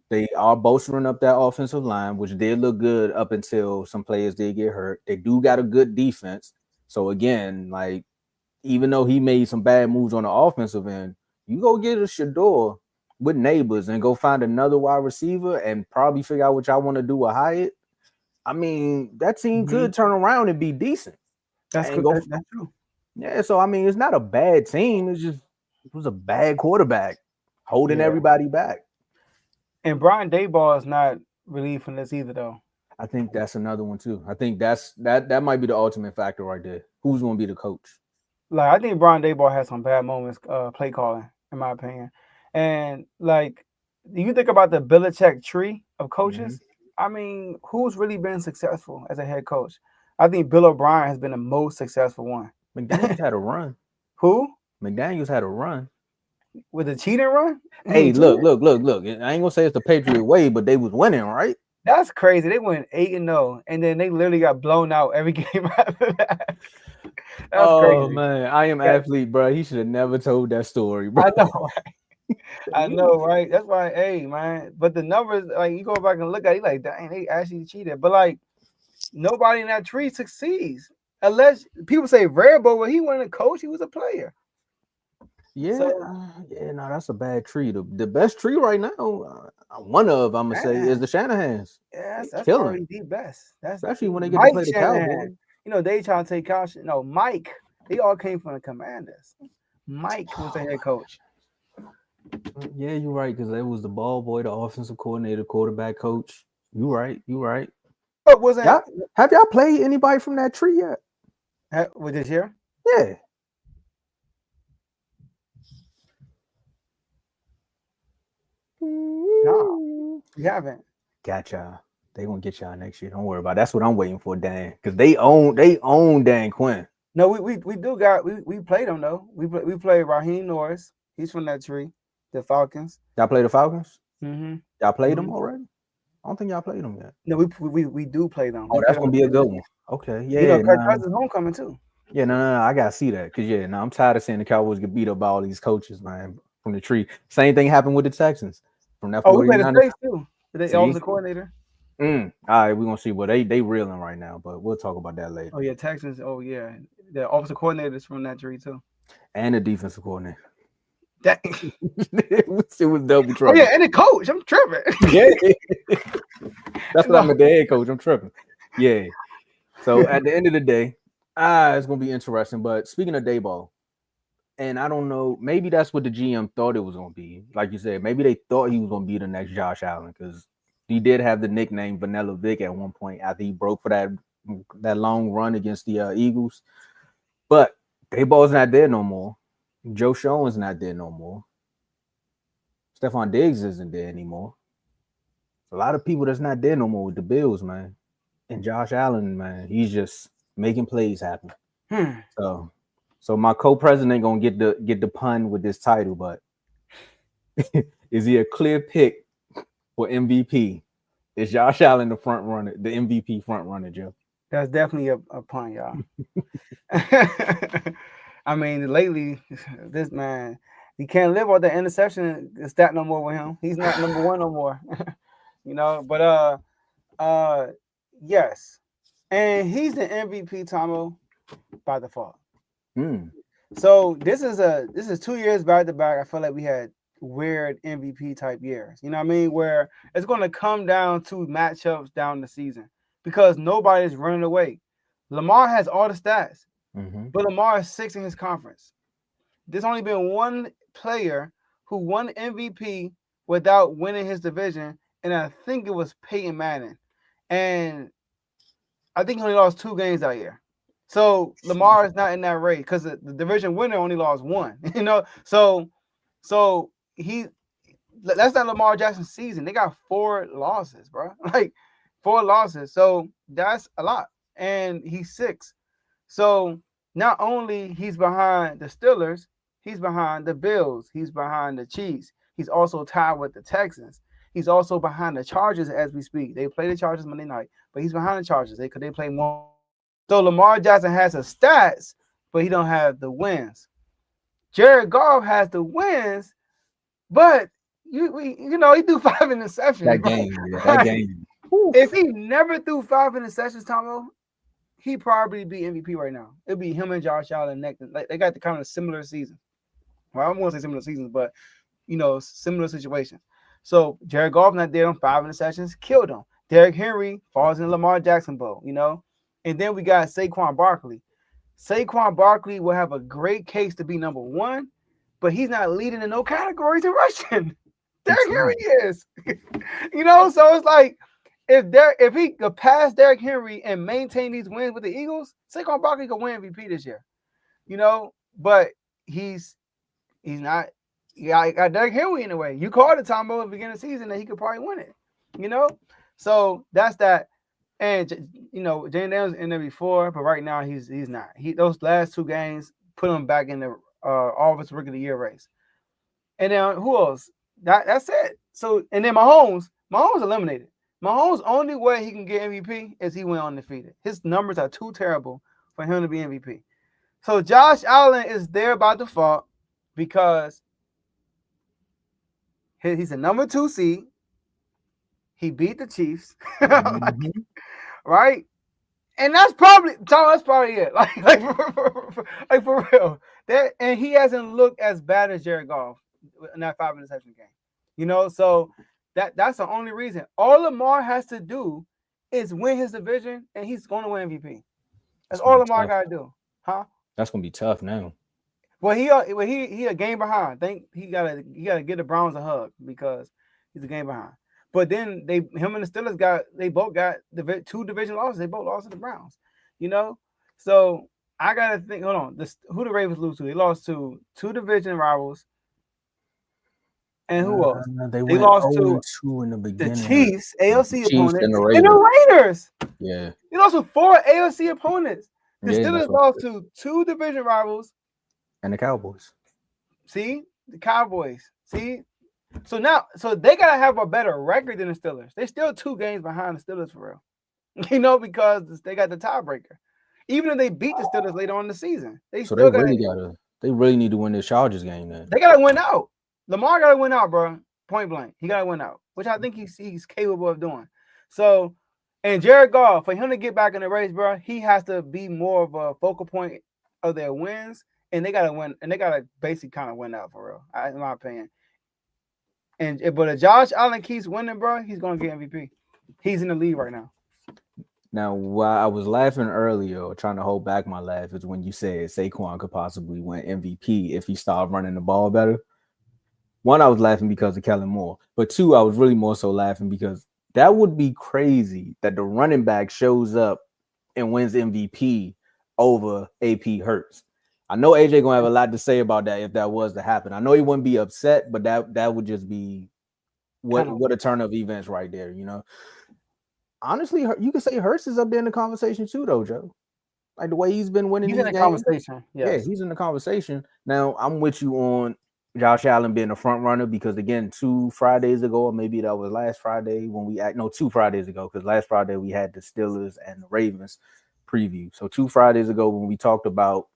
They are bolstering up that offensive line, which did look good up until some players did get hurt. They do got a good defense. So again, like, even though he made some bad moves on the offensive end, you go get a Shador with Neighbors and go find another wide receiver and probably figure out what y'all want to do with Hyatt. I mean, that team could turn around and be decent.
That's good. That's true.
Yeah, so I mean, it's not a bad team. It was a bad quarterback holding everybody back.
And Brian Daboll is not relieved from this either, though.
I think that's another one too. I think that might be the ultimate factor right there. Who's going to be the coach?
Like, I think Brian Daboll has some bad moments, play calling, in my opinion. And like, you think about the Belichick tree of coaches. I mean, who's really been successful as a head coach? I think Bill O'Brien has been the most successful one.
McDaniels had a run.
Who?
McDaniels had a run.
With the cheating run?
Hey, look. I ain't gonna say it's the Patriot way, but they was winning, right?
That's crazy. They went 8-0, and then they literally got blown out every game after that. That's crazy.
Oh man, I am athlete, bro. He should have never told that story, bro.
I know, right? I know, right? That's why, hey, man. But the numbers, like, you go back and look at it, like, dang, they actually cheated. But like, nobody in that tree succeeds unless people say Vrabel, well, he wasn't a coach; he was a player.
Yeah, no, that's a bad tree. The best tree right now, one of I'm gonna say, is the Shanahans.
Yeah, that's probably the best. That's
especially when they get
Mike
to play the
Shanahan.
Cowboys.
You know, they try to take out. No, Mike. They all came from the Commanders. Mike was the head coach.
Yeah, you're right, because that was the ball boy, the offensive coordinator, quarterback coach. You right.
But wasn't
have y'all played anybody from that tree yet?
With this year?
Yeah.
No, you haven't.
Gotcha. They gonna get y'all next year. Don't worry about it. That's what I'm waiting for, Dan. Because they own Dan Quinn.
No, we played him though. We played Raheem Norris. He's from that tree. The Falcons.
Y'all play the Falcons?
Mm-hmm.
Y'all played them already? I don't think y'all played them yet.
No, we do play them.
Oh, that's gonna be a good one. Okay, yeah.
You know, Kirk Cousins homecoming too.
Yeah, no, I gotta see that because I'm tired of seeing the Cowboys get beat up by all these coaches, man, from the tree. Same thing happened with the Texans. From that.
Oh, we played the States too. The offensive coordinator.
All right, we're gonna see what they reeling right now, but we'll talk about that later.
Oh yeah, Texans. Oh yeah, the offensive coordinator is from that tree too,
and the defensive coordinator.
That
it was double trouble.
Oh yeah, and the coach. I'm tripping.
Yeah, that's what I'm a head coach. I'm tripping. Yeah. So at the end of the day, it's gonna be interesting. But speaking of Daboll, and I don't know, maybe that's what the GM thought it was gonna be. Like you said, maybe they thought he was gonna be the next Josh Allen because he did have the nickname Vanilla Vic at one point after he broke for that long run against the Eagles. But Daboll's not there no more. Joe Schoen's not there no more. Stephon Diggs isn't there anymore. A lot of people that's not there no more with the Bills, man. And Josh Allen, man, he's just making plays happen. So my co-president ain't gonna get the pun with this title, but is he a clear pick for MVP? Is Josh Allen the front runner, the MVP front runner, Joe?
That's definitely a pun, y'all. I mean, lately, this man, he can't live with the interception stat no more with him. He's not number one no more. You know, but yes. And he's the MVP, Tomo, by default. So this is 2 years back to back. I feel like we had weird MVP type years. You know what I mean? Where it's going to come down to matchups down the season because nobody's running away. Lamar has all the stats, but Lamar is 6th in his conference. There's only been one player who won MVP without winning his division, and I think it was Peyton Manning. And I think he only lost 2 games that year. So Lamar is not in that race because the division winner only lost 1. You know, so that's not Lamar Jackson's season. They got 4 losses, bro. Like 4 losses. So that's a lot. And he's 6. So not only he's behind the Steelers, he's behind the Bills, he's behind the Chiefs. He's also tied with the Texans. He's also behind the Chargers as we speak. They play the Chargers Monday night, but he's behind the Chargers. They play more. So Lamar Jackson has the stats, but he don't have the wins. Jared Goff has the wins, but you know he threw 5 interceptions.
That game.
If he never threw 5 interceptions, Tomo, he probably be MVP right now. It'd be him and Josh Allen next. Like they got the kind of similar seasons. Well, I don't want to say similar seasons, but you know, similar situations. So Jared Goff not there on 5 interceptions, killed him. Derrick Henry falls in Lamar Jackson boat, you know. And then we got Saquon Barkley. Saquon Barkley will have a great case to be number 1, but he's not leading in no categories in rushing. Derrick Henry is. You know, so it's like if he could pass Derrick Henry and maintain these wins with the Eagles, Saquon Barkley could win MVP this year. You know, but he's not. Yeah, I got Derrick Henry in the way. You called it, Tombo, at the beginning of the season that he could probably win it. You know, so that's that. And you know, Jane Daniels in there before, but right now he's not. Those last 2 games put him back in the Offensive Rookie of the Year race. And then who else? That's it. So and then Mahomes eliminated. Mahomes' only way he can get MVP is he went undefeated. His numbers are too terrible for him to be MVP. So Josh Allen is there by default because he's a number 2 seed. He beat the Chiefs, right? And that's probably it. Like for real. And he hasn't looked as bad as Jared Goff in that 5 interception game. You know, so that's the only reason. All Lamar has to do is win his division, and he's going to win MVP. That's all Lamar got to do, huh?
That's gonna be tough now.
Well, he a game behind. Think he gotta get the Browns a hug because he's a game behind. But then him and the Steelers both got 2 division losses. They both lost to the Browns, you know. So I gotta think. Hold on, who the Ravens lose to? They lost to 2 division rivals, and who else?
They
lost to
2 in the beginning.
The Chiefs, AFC opponents,
and the
Raiders.
Yeah,
they lost to 4 AFC opponents. The
Yeah,
Steelers
that's
lost to 2 division rivals.
and the Cowboys.
See, the Cowboys. See. So they gotta have a better record than the Steelers. They're still 2 games behind the Steelers for real, you know, because they got the tiebreaker. Even if they beat the Steelers later on in the season, they
really need to win this Chargers game. Then
they gotta win out. Lamar gotta win out, bro. Point blank, he gotta win out, which I think he's capable of doing. So, and Jared Goff, for him to get back in the race, bro, he has to be more of a focal point of their wins, and they gotta win, and they gotta basically kind of win out for real, in my opinion. But if Josh Allen keeps winning, bro, he's gonna get MVP. He's in the lead right now.
Now, while I was laughing earlier, or trying to hold back my laugh, is when you said Saquon could possibly win MVP if he started running the ball better. 1, I was laughing because of Kellen Moore, but 2, I was really more so laughing because that would be crazy that the running back shows up and wins MVP over AP Hurts. I know AJ gonna have a lot to say about that if that was to happen. I know he wouldn't be upset, but that would just be what a turn of events right there, you know. Honestly, you could say Hurts is up there in the conversation too, though, Joe. Like the way he's been winning.
He's in the conversation. Yes.
Yeah, he's in the conversation. Now, I'm with you on Josh Allen being the front runner because again, 2 Fridays ago, or maybe that was last Friday when 2 Fridays ago, because last Friday we had the Steelers and the Ravens preview. So 2 Fridays ago when we talked about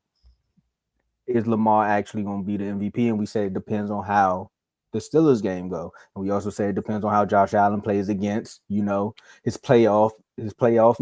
is Lamar actually going to be the MVP, and we said it depends on how the Steelers game go, and we also say it depends on how Josh Allen plays against, you know, his playoff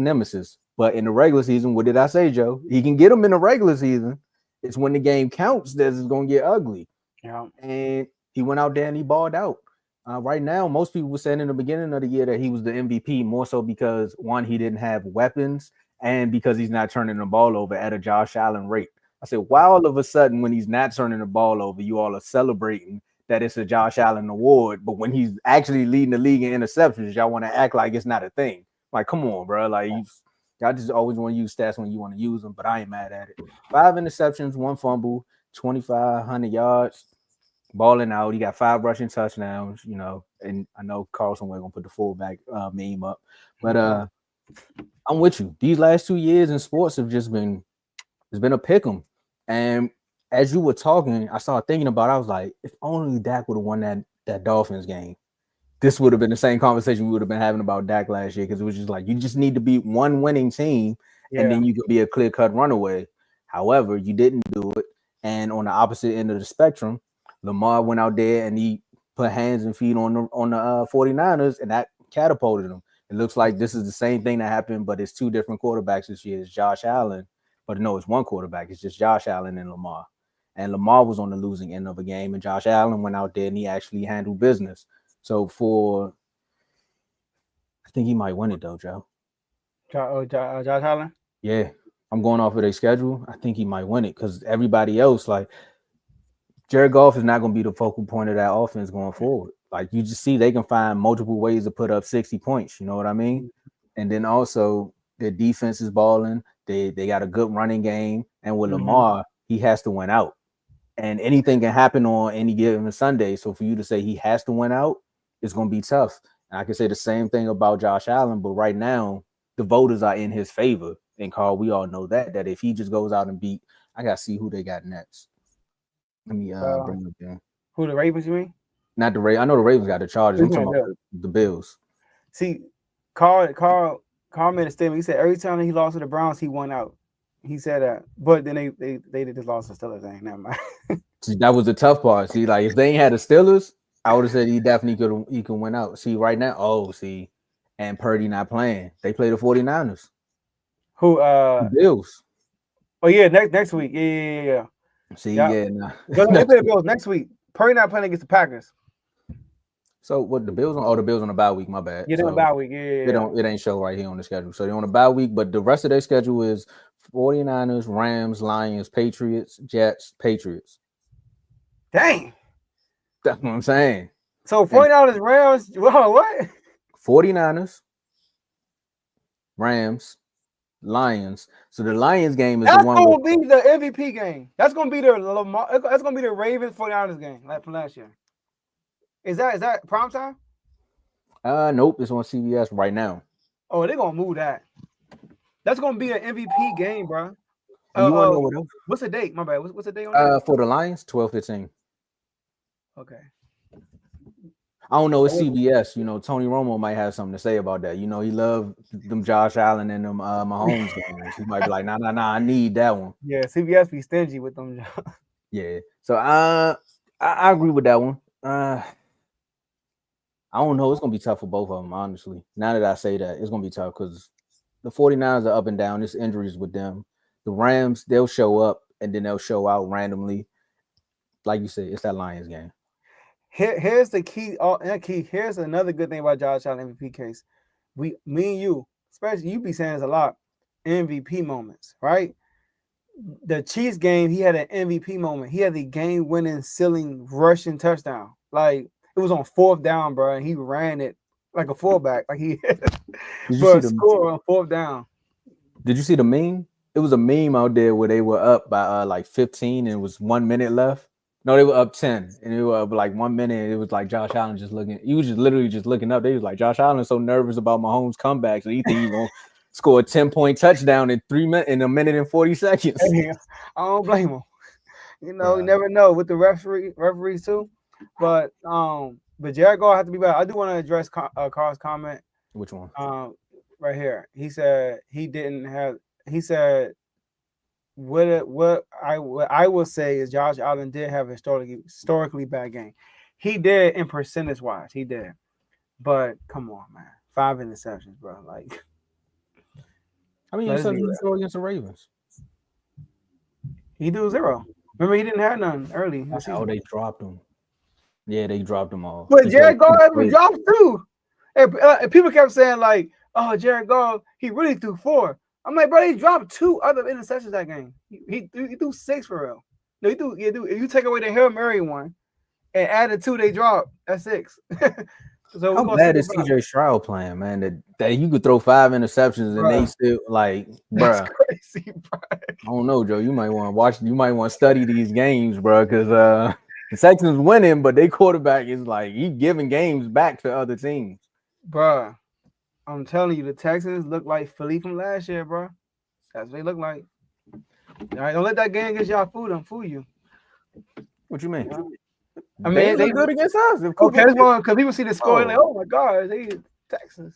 nemesis. But in the regular season, what did I say, Joe? He can get him in the regular season. It's when the game counts that it's gonna get ugly.
Yeah.
And he went out there and he balled out. Right now, most people were saying in the beginning of the year that he was the MVP, more so because one, he didn't have weapons, and because he's not turning the ball over at a Josh Allen rate. I said, why all of a sudden, when he's not turning the ball over, you all are celebrating that it's a Josh Allen award, but when he's actually leading the league in interceptions, y'all want to act like it's not a thing. Like, come on, bro. Like, y'all just always want to use stats when you want to use them, but I ain't mad at it. 5 interceptions, 1 fumble, 2,500 yards. Balling out. He got 5 rushing touchdowns, you know, and I know Carlson we're gonna put the fullback meme up, but I'm with you. These last 2 years in sports have just been it's been a pick 'em. And as you were talking, I started thinking about I was like, if only Dak would have won that Dolphins game, this would have been the same conversation we would have been having about Dak last year, because it was just like you just need to beat one winning team and then you could be a clear-cut runaway. However, you didn't do it. And on the opposite end of the spectrum, Lamar went out there and he put hands and feet on the 49ers, and that catapulted him. It looks like this is the same thing that happened, but it's 2 different quarterbacks this year. It's Josh Allen, but no, it's 1 quarterback. It's just Josh Allen and Lamar. And Lamar was on the losing end of a game, and Josh Allen went out there and he actually handled business. So I think he might win it though, Joe.
Josh Allen?
Yeah, I'm going off of their schedule. I think he might win it because everybody else, like Jared Goff, is not going to be the focal point of that offense going forward. Like you just see, they can find multiple ways to put up 60 points. You know what I mean? And then also their defense is balling. They got a good running game, and with Lamar, he has to win out. And anything can happen on any given Sunday. So for you to say he has to win out, it's going to be tough. And I can say the same thing about Josh Allen, but right now the voters are in his favor. And Carl, we all know that if he just goes out and beat, I got to see who they got next. Let me bring up there.
Who, the Ravens, you mean?
Not the Ravens. I know the Ravens got the Chargers. I'm talking about the Bills.
See, Carl made a statement. He said every time he lost to the Browns, he won out. He said that, but then they just lost the Steelers. Never mind.
See, that was the tough part. See, like if they ain't had the Steelers, I would have said he definitely could win out. See, right now, and Purdy not playing. They play the 49ers.
Who?
The Bills.
Oh yeah, next week. Yeah.
See,
nah. They play the Bills next week. Purdy not playing against the Packers.
So what the Bills on? Oh, the Bills on the bye week. My bad.
Yeah, they're on the bye week. Yeah.
It ain't show right here on the schedule. So they're on the bye week, but the rest of their schedule is 49ers, Rams, Lions, Patriots, Jets, Patriots.
Dang.
That's what I'm saying.
So 49ers, Rams, what?
49ers, Rams, Lions. So the Lions game is
that's
the one.
That's gonna be the MVP game. That's gonna be that's gonna be the Ravens 49ers game, like from last year. Is that prime time?
Nope, it's on CBS right now.
Oh, they're gonna move that. That's gonna be an MVP game, bro.
You want to know what else?
What's the date? My bad. What's the date on that?
For the Lions, 12/15.
Okay.
I don't know. It's CBS. You know, Tony Romo might have something to say about that. You know, he loved them Josh Allen and them Mahomes games. He might be like, nah, I need that one.
Yeah, CBS be stingy with them.
Yeah. So I agree with that one. I don't know. It's gonna be tough for both of them, honestly. Now that I say that, it's gonna be tough because the 49ers are up and down. There's injuries with them. The Rams, they'll show up and then they'll show out randomly. Like you said, it's that Lions game.
Here's the key. Here's another good thing about Josh Allen MVP case. Me and you, especially you be saying this a lot. MVP moments, right? The Chiefs game, he had an MVP moment. He had the game-winning, ceiling rushing touchdown. Like it was on 4th down, bro, and he ran it like a fullback. Like he score on 4th down.
Did you see the meme? It was a meme out there where they were up by like 15 and it was 1 minute left. No, they were up 10 and it was up like 1 minute. And it was like Josh Allen just looking. He was just literally just looking up. They was like, Josh Allen's so nervous about Mahomes' comeback, so he think he's gonna score a 10-point touchdown in 1 minute and 40 seconds.
I don't blame him. You know, you never know with the referees too. But Jared Goff have to be better. I do want to address Carl's comment.
Which one?
Right here. He said he didn't have. He said what I will say is Josh Allen did have a historically bad game. He did in percentage wise. He did, but come on, man, 5 interceptions, bro. Like,
I mean, you throw against the Ravens.
He threw 0. Remember, he didn't have none early in the
Oh,
season.
they dropped him. Yeah, they dropped him all.
But
He
Jared
played-
Goff
he
had
played-
dropped too. And people kept saying like, "Oh, Jared Goff, he really threw 4." I'm like, bro, he dropped 2 other interceptions that game. He threw 6 for real. No, he threw. If you take away the Hail Mary one and add the 2 they dropped, that's 6. So
How bad is CJ Stroud playing, man? That you could throw 5 interceptions and they still like,
That's
bruh.
crazy, bro.
I don't know, Joe. You might want to watch. You might want to study these games, bro, because the Texans winning, but their quarterback is like he giving games back to other teams.
Bro, I'm telling you, the Texans look like Philly from last year, bro. That's what they look like. All right, don't let that game get y'all fool you.
What you mean?
I mean,
they good against us.
Okay, because people see the score and like, oh my God, they Texans.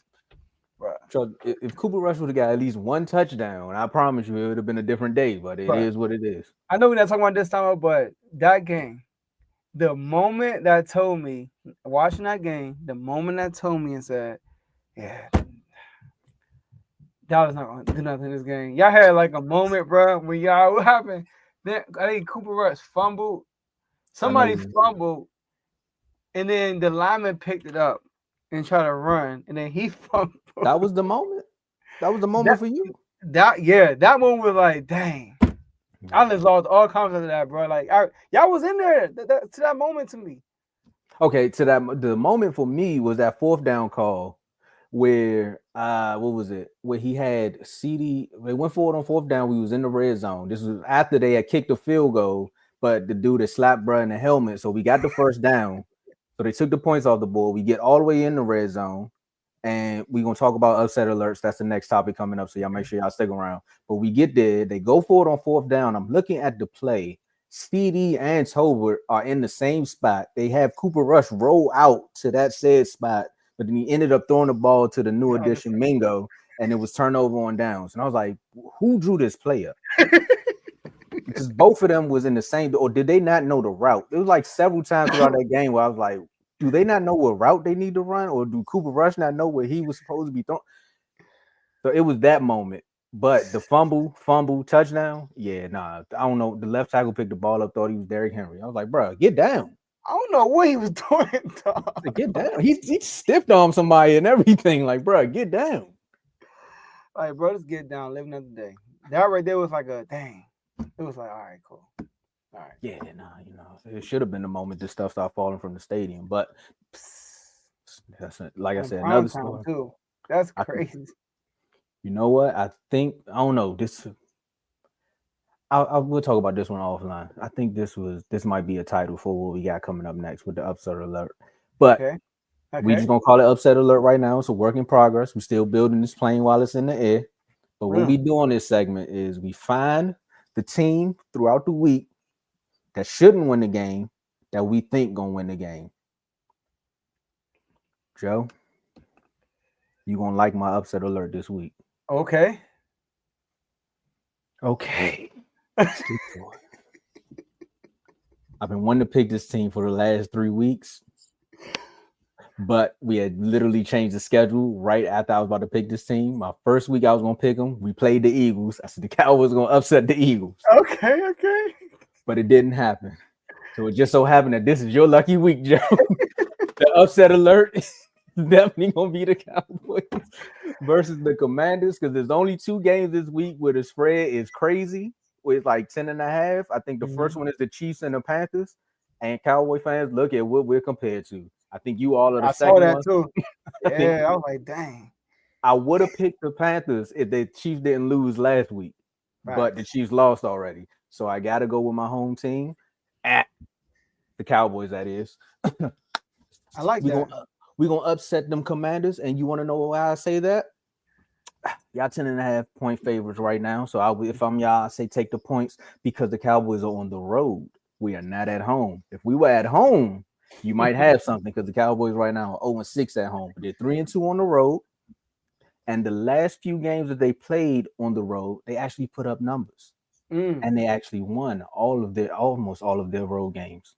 Bro.
So if Cooper Rush would have got at least 1 touchdown, I promise you it would have been a different day. But it is what it is.
I know we're not talking about this time, but that game, the moment that told me, watching that game, the moment that told me and said, yeah, Dallas not going to do nothing in this game. Y'all had like a moment, bro, when y'all, what happened? Then I think Cooper Rush fumbled. Somebody fumbled, and then the lineman picked it up and tried to run, and then he fumbled.
That was the moment. That was the moment for you.
That one was like, dang. I just lost all confidence of that, bro. Like, y'all was in there to that moment to me.
Okay, the moment for me was that 4th down call where what was it? Where he had CD. They went forward on 4th down. We was in the red zone. This was after they had kicked the field goal, but the dude that slapped bro in the helmet. So we got the 1st down. So they took the points off the board. We get all the way in the red zone. And we're gonna talk about upset alerts. That's the next topic coming up. So y'all make sure y'all stick around. But we get there, they go forward on 4th down. I'm looking at the play. CD and Tolbert are in the same spot. They have Cooper Rush roll out to that said spot, but then he ended up throwing the ball to the new addition Mingo, and it was turnover on downs. And I was like, who drew this play up? Because both of them was in the same, or did they not know the route? It was like several times throughout that game where I was like, do they not know what route they need to run, or do Cooper Rush not know where he was supposed to be throwing? So it was that moment. But the fumble, touchdown, yeah, nah, I don't know. The left tackle picked the ball up, thought he was Derrick Henry. I was like, bro, get down.
I don't know what he was doing, dog.
Like, get down. He stiffed on somebody and everything. Like, bro, get down.
Like, bro, let's get down, live another day. That right there was like a dang. It was like, all right, cool. All right.
Yeah, it should have been the moment this stuff started falling from the stadium. But that's like I said, another story.
Too. That's crazy.
You know what? I don't know. We'll talk about this one offline. I think this might be a title for what we got coming up next with the upset alert. But we just gonna call it upset alert right now. It's a work in progress. We're still building this plane while it's in the air. But what we do on this segment is we find the team throughout the week that shouldn't win the game that we think gonna win the game. Joe, you gonna like my upset alert this week?
Okay.
I've been wanting to pick this team for the last 3 weeks, but we had literally changed the schedule right after I was about to pick this team. My first week I was gonna pick them. We played the Eagles. I said the Cowboys gonna upset the Eagles.
Okay.
But it didn't happen. So it just so happened that this is your lucky week, Joe. The upset alert is definitely gonna be the Cowboys versus the Commanders, because there's only 2 games this week where the spread is crazy with like 10.5. I think the first one is the Chiefs and the Panthers. And Cowboy fans, look at what we're compared to. I think you all are the second one.
I saw that too. Yeah, I was like, dang.
I would have picked the Panthers if the Chiefs didn't lose last week, but the Chiefs lost already. So I got to go with my home team at the Cowboys, that is.
I like that.
We're going to upset them Commanders, and you want to know why I say that? Y'all 10.5 point favorites right now. So if I'm y'all, I say take the points because the Cowboys are on the road. We are not at home. If we were at home, you might have something because the Cowboys right now are 0-6 at home. But they're 3-2 on the road. And the last few games that they played on the road, they actually put up numbers. And they actually won almost all of their road games.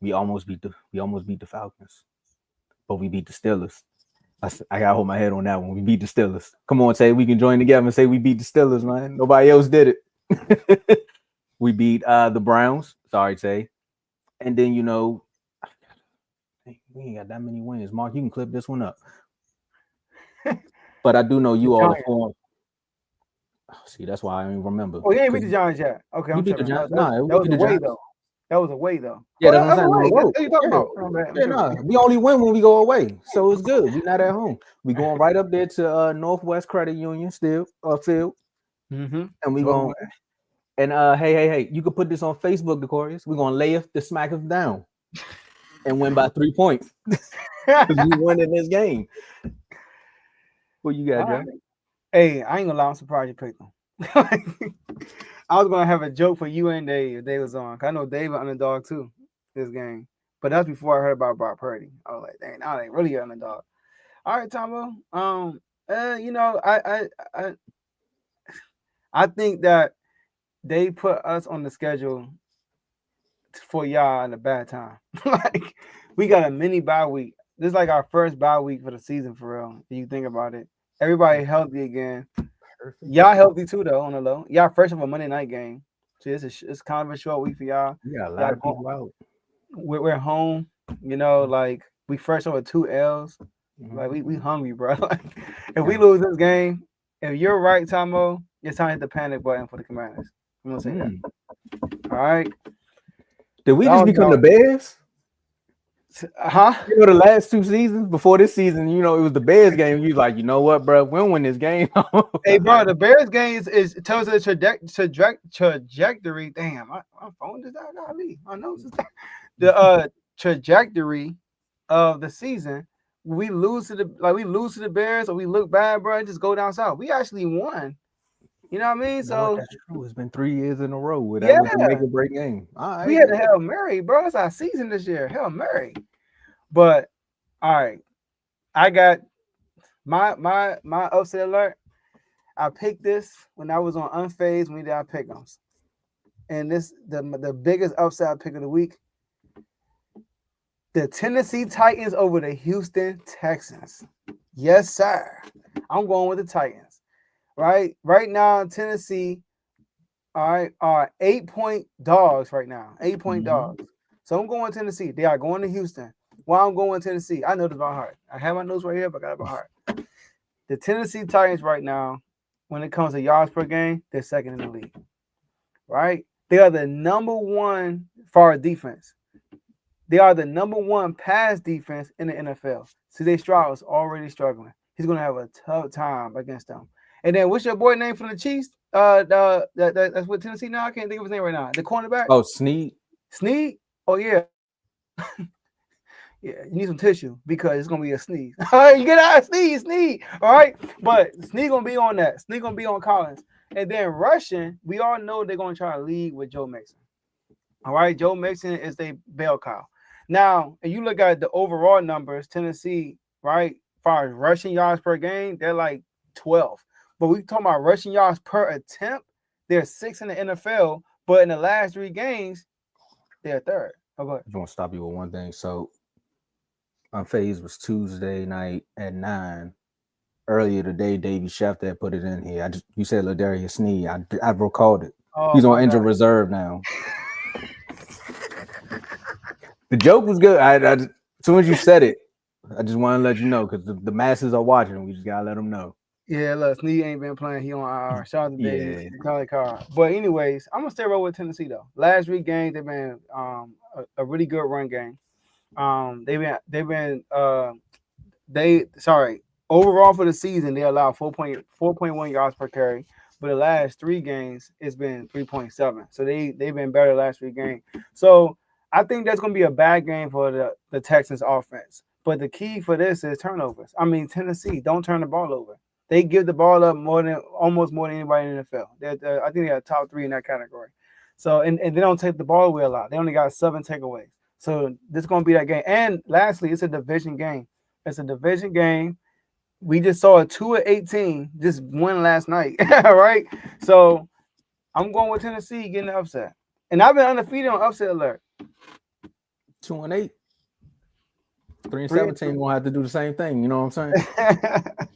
We almost beat the Falcons, but we beat the Steelers. I gotta hold my head on that one. We beat the Steelers. Come on, Tay, we can join together and say we beat the Steelers, man. Nobody else did it. We beat the Browns. Sorry, Tay. And then we ain't got that many wins. Mark, you can clip this one up. But I do know you all are for. See, that's why I don't remember.
Oh, you ain't beat the Giants yet. Okay, I'm
beat the
tripping.
Giants.
That was away though. That was away though.
Yeah, that's what I'm saying. On the road.
What are you talking about?
Yeah, no, we only win when we go away, so it's good. We not at home. We going right up there to Northwest Credit Union still field,
and
we going. And hey, you can put this on Facebook, Decorius. We're gonna lay the Smackers down and win by 3 points because we won in this game. What you got, Joe?
Right. Hey, I ain't gonna lie, I'm surprised you picked them. I was gonna have a joke for you and Dave if they was on. I know Dave an underdog too this game, but that's before I heard about Brock Purdy. I was like, dang, now they really an underdog. All right, Tomo. I think that they put us on the schedule for y'all at a bad time. Like, we got a mini bye week. This is like our first bye week for the season, for real. If you think about it, everybody healthy again. Perfect. Y'all healthy too, though, on the low. Y'all fresh of a Monday night game, so it's kind of a short week for y'all.
Yeah, a lot of people out.
We're home. Like we fresh over 2 L's. Like we hungry, bro. Like if we lose this game, if you're right, Tomo, it's time to hit the panic button for the Commanders. I'm gonna say that. All right.
Did we just become the Bears?
Huh?
The last 2 seasons before this season, it was the Bears game. You like, you know what, bro? We'll win this game.
Hey, bro, the Bears game is tells us the trajectory. Damn, my phone just died. My nose is down. The trajectory of the season. We lose to the Bears, or we look bad, bro. Just go down south. We actually won. You know what I mean? So
that's true. It's been 3 years in a row with that make or break game. All right.
We had a Hail Mary, bro. It's our season this year. Hail Mary. But all right, I got my upset alert. I picked this when I was on Unfazed when we did our pick'ems. And this the biggest upset pick of the week. The Tennessee Titans over the Houston Texans. Yes, sir. I'm going with the Titans. Right now, Tennessee, all right, are 8-point dogs right now. 8-point dogs. So I'm going Tennessee. They are going to Houston. Why I'm going Tennessee? I know this by heart. I have my notes right here, but I got it by heart. The Tennessee Titans right now, when it comes to yards per game, they're second in the league. Right? They are the number one for our defense. They are the number one pass defense in the NFL. C.J. Stroud is already struggling. He's going to have a tough time against them. And then what's your boy name from the Chiefs? That's what Tennessee now. I can't think of his name right now. The cornerback.
Oh, Snead.
Snead. Oh yeah. Yeah, you need some tissue because it's gonna be a sneeze. All right, you get out, sneeze. All right, but Snead gonna be on that. Snead gonna be on Collins, and then rushing. We all know they're gonna try to lead with Joe Mixon. All right, Joe Mixon is the bell cow. Now, if you look at the overall numbers, Tennessee, right, as far as rushing yards per game, they're like 12. But we talking about rushing yards per attempt, they're 6th in the NFL. But in the last 3 games, they're 3rd. Oh, go ahead.
I'm gonna stop you with one thing. So, Unfazed was Tuesday night at 9. Earlier today, Davey Schefter had put it in here. You said Ladarius Sneed. I recalled it. He's on injured reserve now. The joke was good. As soon as you said it, I just want to let you know because the masses are watching. We just gotta let them know.
Yeah, look, Snead ain't been playing. He on IR. Shout out to Dave. But anyways, I'm gonna stay right with Tennessee though. Last 3 games, they've been a really good run game. Overall for the season, they allow 4.1 yards per carry. But the last 3 games, it's been 3.7. So they've been better the last 3 games. So I think that's gonna be a bad game for the Texans offense. But the key for this is turnovers. I mean, Tennessee, don't turn the ball over. They give the ball up almost more than anybody in the NFL. I think they are top 3 in that category. So and they don't take the ball away a lot. They only got 7 takeaways. So this is gonna be that game. And lastly, it's a division game. We just saw a 2-18 just win last night. All right. So I'm going with Tennessee getting the upset. And I've been undefeated on upset alert.
2-8. 3-17 gonna have to do the same thing. You know what I'm saying?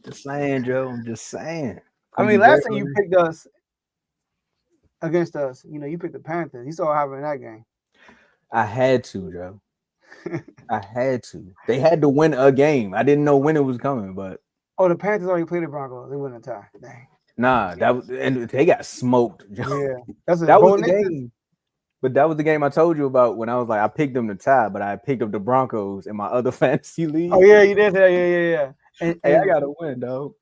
Just saying, Joe. I'm just saying.
I mean, last time you picked us, against us. You know, you picked the Panthers. You saw what happened in that game.
I had to, Joe. I had to. They had to win a game. I didn't know when it was coming, but
Oh, the Panthers already played the Broncos. They wouldn't tie. Dang.
nah, and they got smoked, Joe.
Yeah, that's
That was the game. But that was the game I told you about when I was like, I picked them to tie, but I picked up the Broncos in my other fantasy league.
Oh yeah, you did say that. Yeah. And
Hey, I gotta win, dog.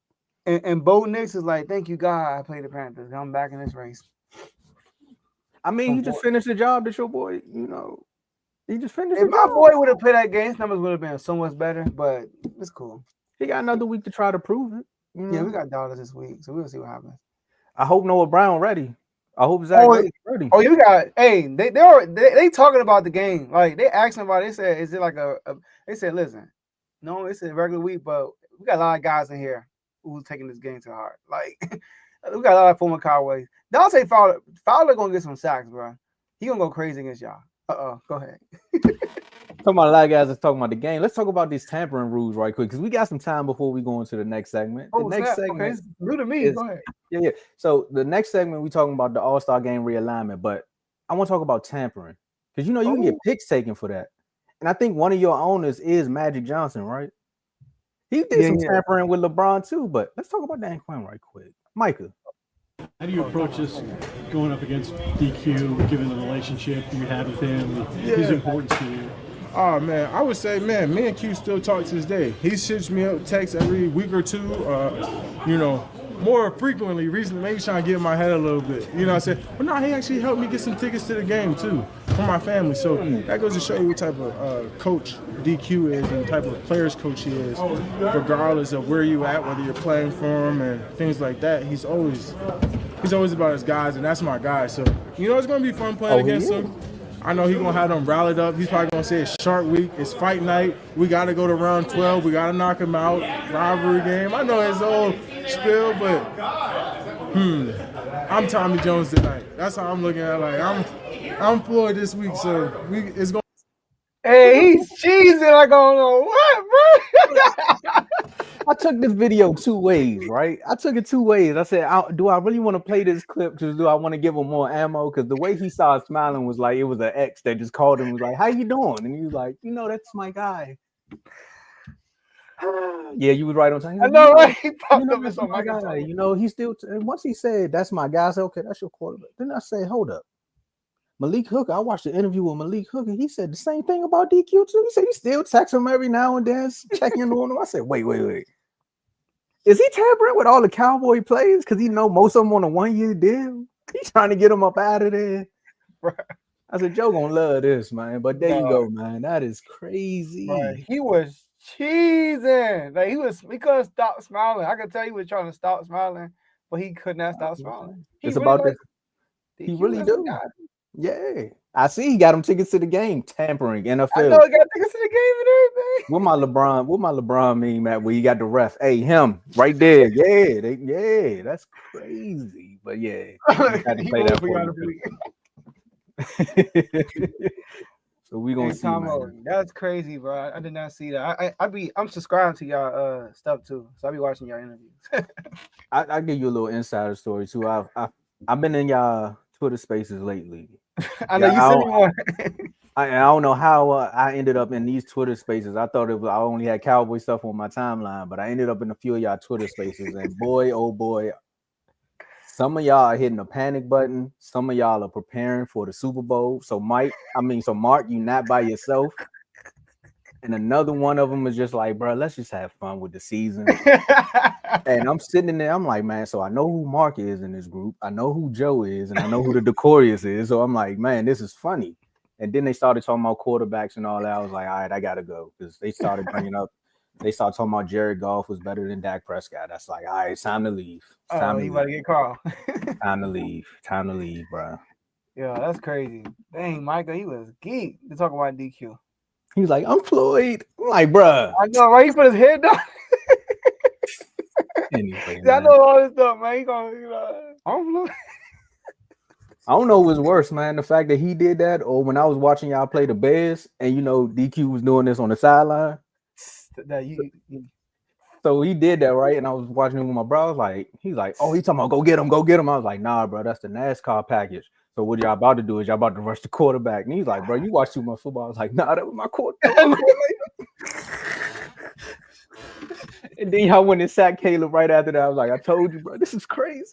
And Bo Nix is like, thank you God, I played the Panthers. I'm back in this race.
I mean, he just finished the job that your boy, you know, he just finished.
If my boy would have played that game, his numbers would have been so much better. But it's cool.
He got another week to try to prove it.
Yeah, we got dollars this week, so we'll see what happens.
I hope Noah Brown ready. I hope Zach ready.
Oh, you got. Hey, they talking about the game. Like they asking about it. They said, is it like a they said, listen, no, it's a regular week, but we got a lot of guys in here who's taking this game to heart. Like we got a lot of former Cowboys. Dante Fowler gonna get some sacks, bro. He gonna go crazy against y'all. Go ahead.
Talking about a lot of guys that's talking about the game. Let's talk about these tampering rules right quick because we got some time before we go into the next segment. The next segment,
okay. New to me. Go ahead.
Yeah. So the next segment we talking about the All-Star Game realignment, but I want to talk about tampering because you know you can get picks taken for that, and I think one of your owners is Magic Johnson, right? He did some tampering with LeBron too, but let's talk about Dan Quinn right quick, Micah.
How do you approach this going up against DQ, given the relationship you have with him, his importance to you?
Oh, man, I would say, man, me and Q still talk to this day. He shoots me up text every week or two, you know, more frequently recently, maybe trying to get in my head a little bit. You know what I'm saying? But no, he actually helped me get some tickets to the game, too, for my family. So that goes to show you what type of coach DQ is and the type of players coach he is, regardless of where you at, whether you're playing for him and things like that. He's always about his guys, and that's my guy. So, you know, it's going to be fun playing against him. I know he's going to have them rallied up. He's probably going to say it's Shark Week. It's fight night. We got to go to round 12. We got to knock him out. Rivalry game. I know his old spiel, but I'm Tommy Jones tonight. That's how I'm looking at it. Like, I'm Floyd this week, so it's going.
Hey, he's cheesing. I don't know what, bro.
I took this video two ways, right? I took it two ways. I said, do I really want to play this clip? Because do I want to give him more ammo? Because the way he started smiling was like it was an ex that just called him and was like, how you doing? And he was like, you know, that's my guy. Yeah, you was right on time.
I know, right? He popped up
that's my guy. You know, he still, and once he said, that's my guy, I said, okay, that's your quarterback. Then I said, hold up. Malik Hooker, I watched the interview with Malik Hooker. He said the same thing about DQ too. He said he still texts him every now and then, checking in on him. I said, wait. Is he tampering with all the Cowboy players? Because he know most of them on a 1-year deal. He's trying to get them up out of there.
Right.
I said, Joe gonna love this, man. But there you go, man. That is crazy.
Right. He was cheesing. Like he couldn't stop smiling. I could tell he was trying to stop smiling, but he could not stop smiling.
It's about this. He really do. Yeah. I see he got him tickets to the game, tampering NFL.
I know he got tickets to the game and everything.
What my LeBron meme at where you got the ref? Hey, him right there. Yeah, that's crazy. But yeah, had to play that for you. So we gonna see.
Tomo, that's crazy, bro. I did not see that. I'm subscribed to y'all stuff too, so I be watching y'all interviews.
I give you a little insider story too. I've been in y'all Twitter spaces lately.
I know you sent me one.
I don't know how I ended up in these Twitter spaces. I thought I only had Cowboy stuff on my timeline, but I ended up in a few of y'all Twitter spaces, and boy, oh boy, some of y'all are hitting the panic button. Some of y'all are preparing for the Super Bowl. So Mark, you not by yourself. And another one of them is just like, bro, let's just have fun with the season. And I'm sitting in there, I'm like, man, so I know who Mark is in this group. I know who Joe is, and I know who the Decorius is. So I'm like, man, this is funny. And then they started talking about quarterbacks and all that. I was like, all right, I got to go. Because they started talking about Jared Goff was better than Dak Prescott. That's like, all right, it's time to leave. It's time
you about to get called.
Time to leave, bro.
Yeah, that's crazy. Dang, Micah, he was geek to talk about DQ.
He's like, I'm Floyd. I'm like, bro.
I know, right? He put his head down.
Anyway,
I know all this stuff, man. I'm Floyd.
I don't know what's worse, man. The fact that he did that, or when I was watching y'all play the Bears, and DQ was doing this on the sideline.
So
So he did that, right? And I was watching him with my bro. I was like, he's like, oh, he's talking about go get him, go get him. I was like, nah, bro, that's the NASCAR package. So what y'all about to do is y'all about to rush the quarterback. And he's like, bro, you watch too much football. I was like, nah, that was my quarterback. And then y'all went and sacked Caleb right after that. I was like, I told you, bro, this is crazy.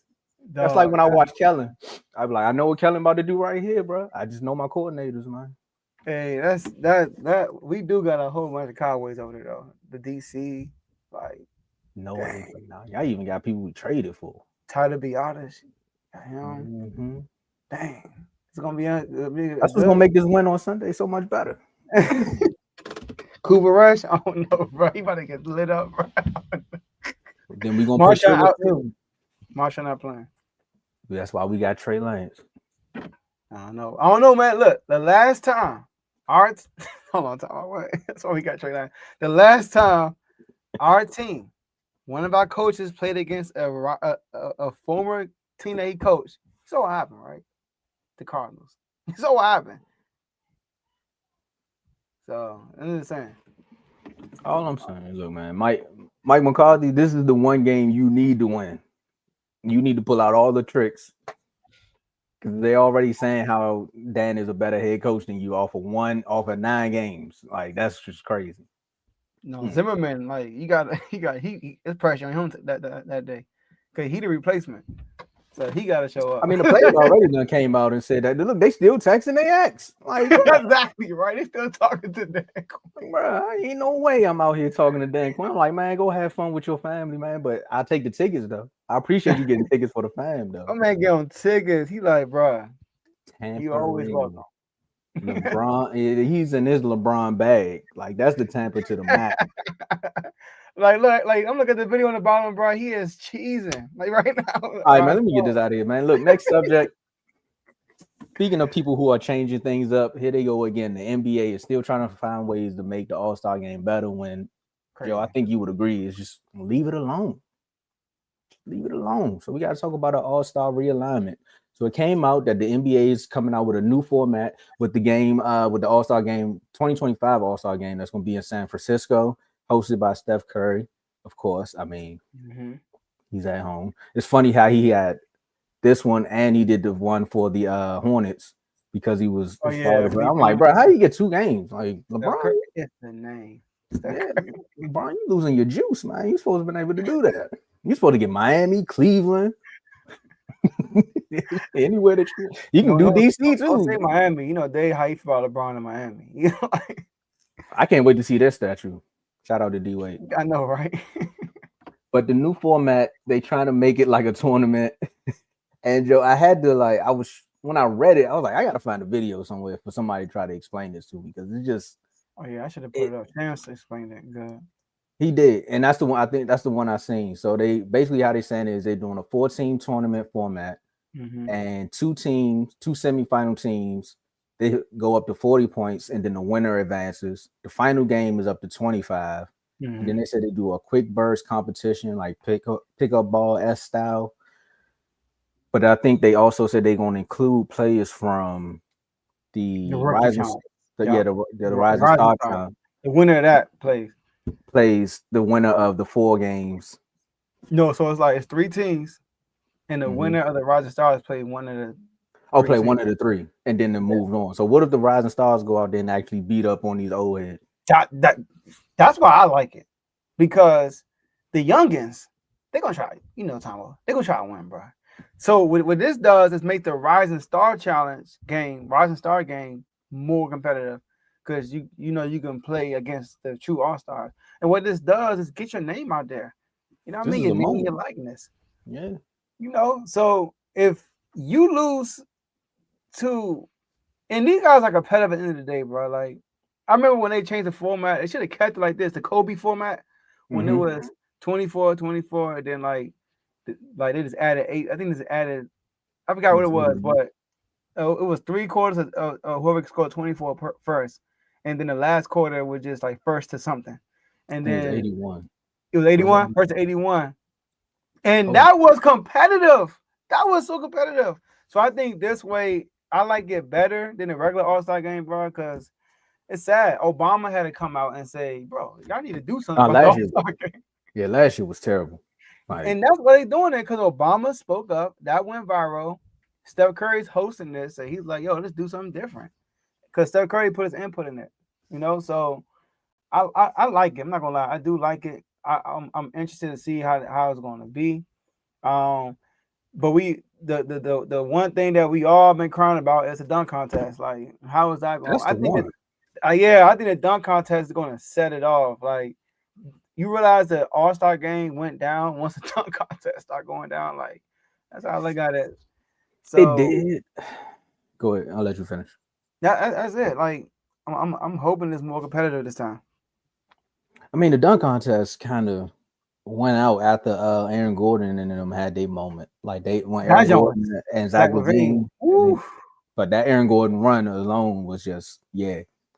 That's like when I watch Kellen. I'm like, I know what Kellen about to do right here, bro. I just know my coordinators, man.
Hey, that we do got a whole bunch of Cowboys over there though. The DC, like
no way. Nah, y'all even got people we traded for.
Tyler be honest. Dang, it's gonna be.
That's what's gonna make this win on Sunday so much better.
Cooper Rush, I don't know, bro. He about to get lit up, bro.
Then we gonna
Marshawn out too. Marshawn not playing.
That's why we got Trey Lance.
I don't know, man. Look, the last time hold on, wait. That's why we got Trey Lance. The last time our team, one of our coaches played against a former team that he coached. So what happened, right? The Cardinals. So what happened? So I'm just saying.
All I'm saying is, look, man, Mike McCarthy, this is the one game you need to win. You need to pull out all the tricks. Because they already saying how Dan is a better head coach than you off of 9 games. Like, that's just crazy.
No, Zimmerman, like he it's pressure on him that day. Because he the replacement. So he got to show up.
I mean, the players already done came out and said that. Look, they still texting their ex. Like,
exactly, right? They still talking to Dan Quinn.
Bro, ain't no way I'm out here talking to Dan Quinn. I'm like, man, go have fun with your family, man. But I'll take the tickets, though. I appreciate you getting tickets for the fam, though.
My man get on tickets. He like, bro, you always welcome.
LeBron, he's in his LeBron bag. Like, that's the Tampa to the max.
Like, look, like I'm looking at the video on the bottom, bro. He is cheesing, like right now.
All right, man, let me get this out of here, man. Look, next subject. Speaking of people who are changing things up, here they go again. The NBA is still trying to find ways to make the All-Star game better when, Joe, I think you would agree, is just leave it alone. Leave it alone. So we got to talk about an All-Star realignment. So it came out that the NBA is coming out with a new format with the game, with the All-Star game, 2025 All-Star game that's going to be in San Francisco, hosted by Steph Curry, of course. I mean, he's at home. It's funny how he had this one and he did the one for the Hornets because he was. I'm like, bro, how do you get 2 games? Like, LeBron,
it's the name.
LeBron, you losing your juice, man. You supposed to have been able to do that. You're supposed to get Miami, Cleveland, anywhere that you can do DC too.
Don't say Miami. You know, how you feel about LeBron in Miami. You know, like,
I can't wait to see their statue. Shout out to D-Wade.
I know, right?
But the new format, they trying to make it like a tournament. And Joe, I had to when I read it, I was like, I gotta find a video somewhere for somebody to try to explain this to me because it's just.
Oh yeah, I should have put it up. Chance to explain that. Good.
He did, and that's the one. I think that's the one I seen. So they basically how they saying is they're doing a 4-team tournament format, and 2 semifinal teams. They go up to 40 points, and then the winner advances. The final game is up to 25. And then they said they do a quick burst competition, like pick up ball S style. But I think they also said they're going to include players from the Rising Star Time.
The winner of that
plays the winner of the 4 games.
No, so it's 3 teams, and the winner of the Rising Stars play one of the.
Play one of the 3, and then they moved on. So what if the Rising Stars go out there and actually beat up on these old heads?
That's why I like it, because the youngins, they're gonna try. You know, Tomo, they're gonna try to win, bro. So what this does is make the Rising Star game more competitive, because you know you can play against the true All-Stars. And what this does is get your name out there. You know what I mean? Your name, your likeness.
Yeah.
You know, so if you lose to, and these guys are competitive at the end of the day, bro. Like, I remember when they changed the format, they should have kept it like this, the Kobe format, when it was 24, and then like they just added 8. I think they just added, I forgot what it was, but it was 3 quarters of whoever scored 24 first, and then the last quarter was just like first to something, and then
it was 81.
It was 81, first to 81, and that was competitive. That was so competitive. So I think this way, I like it better than the regular All-Star game, bro, because it's sad. Obama had to come out and say, bro, y'all need to do something about the All-Star game.
Yeah, last year was terrible. Like,
And that's why they doing it because Obama spoke up. That went viral. Steph Curry's hosting this, so he's like, "Yo, let's do something different." Because Steph Curry put his input in it, So I like it. I'm not gonna lie, I do like it. I'm interested to see how it's going to be. But the one thing that we all been crying about is the dunk contest. Like, how is that going?
that's the one.
I think the dunk contest is going to set it off. Like, you realize the All-Star game went down once the dunk contest started going down. Like, that's how I look at it. So
It did. Go ahead. I'll let you finish.
that's it. Like, I'm hoping it's more competitive this time.
I mean, the dunk contest kind of went out after Aaron Gordon and them had their moment. Like when Aaron Gordon and Zach LaVine. But that Aaron Gordon run alone was just,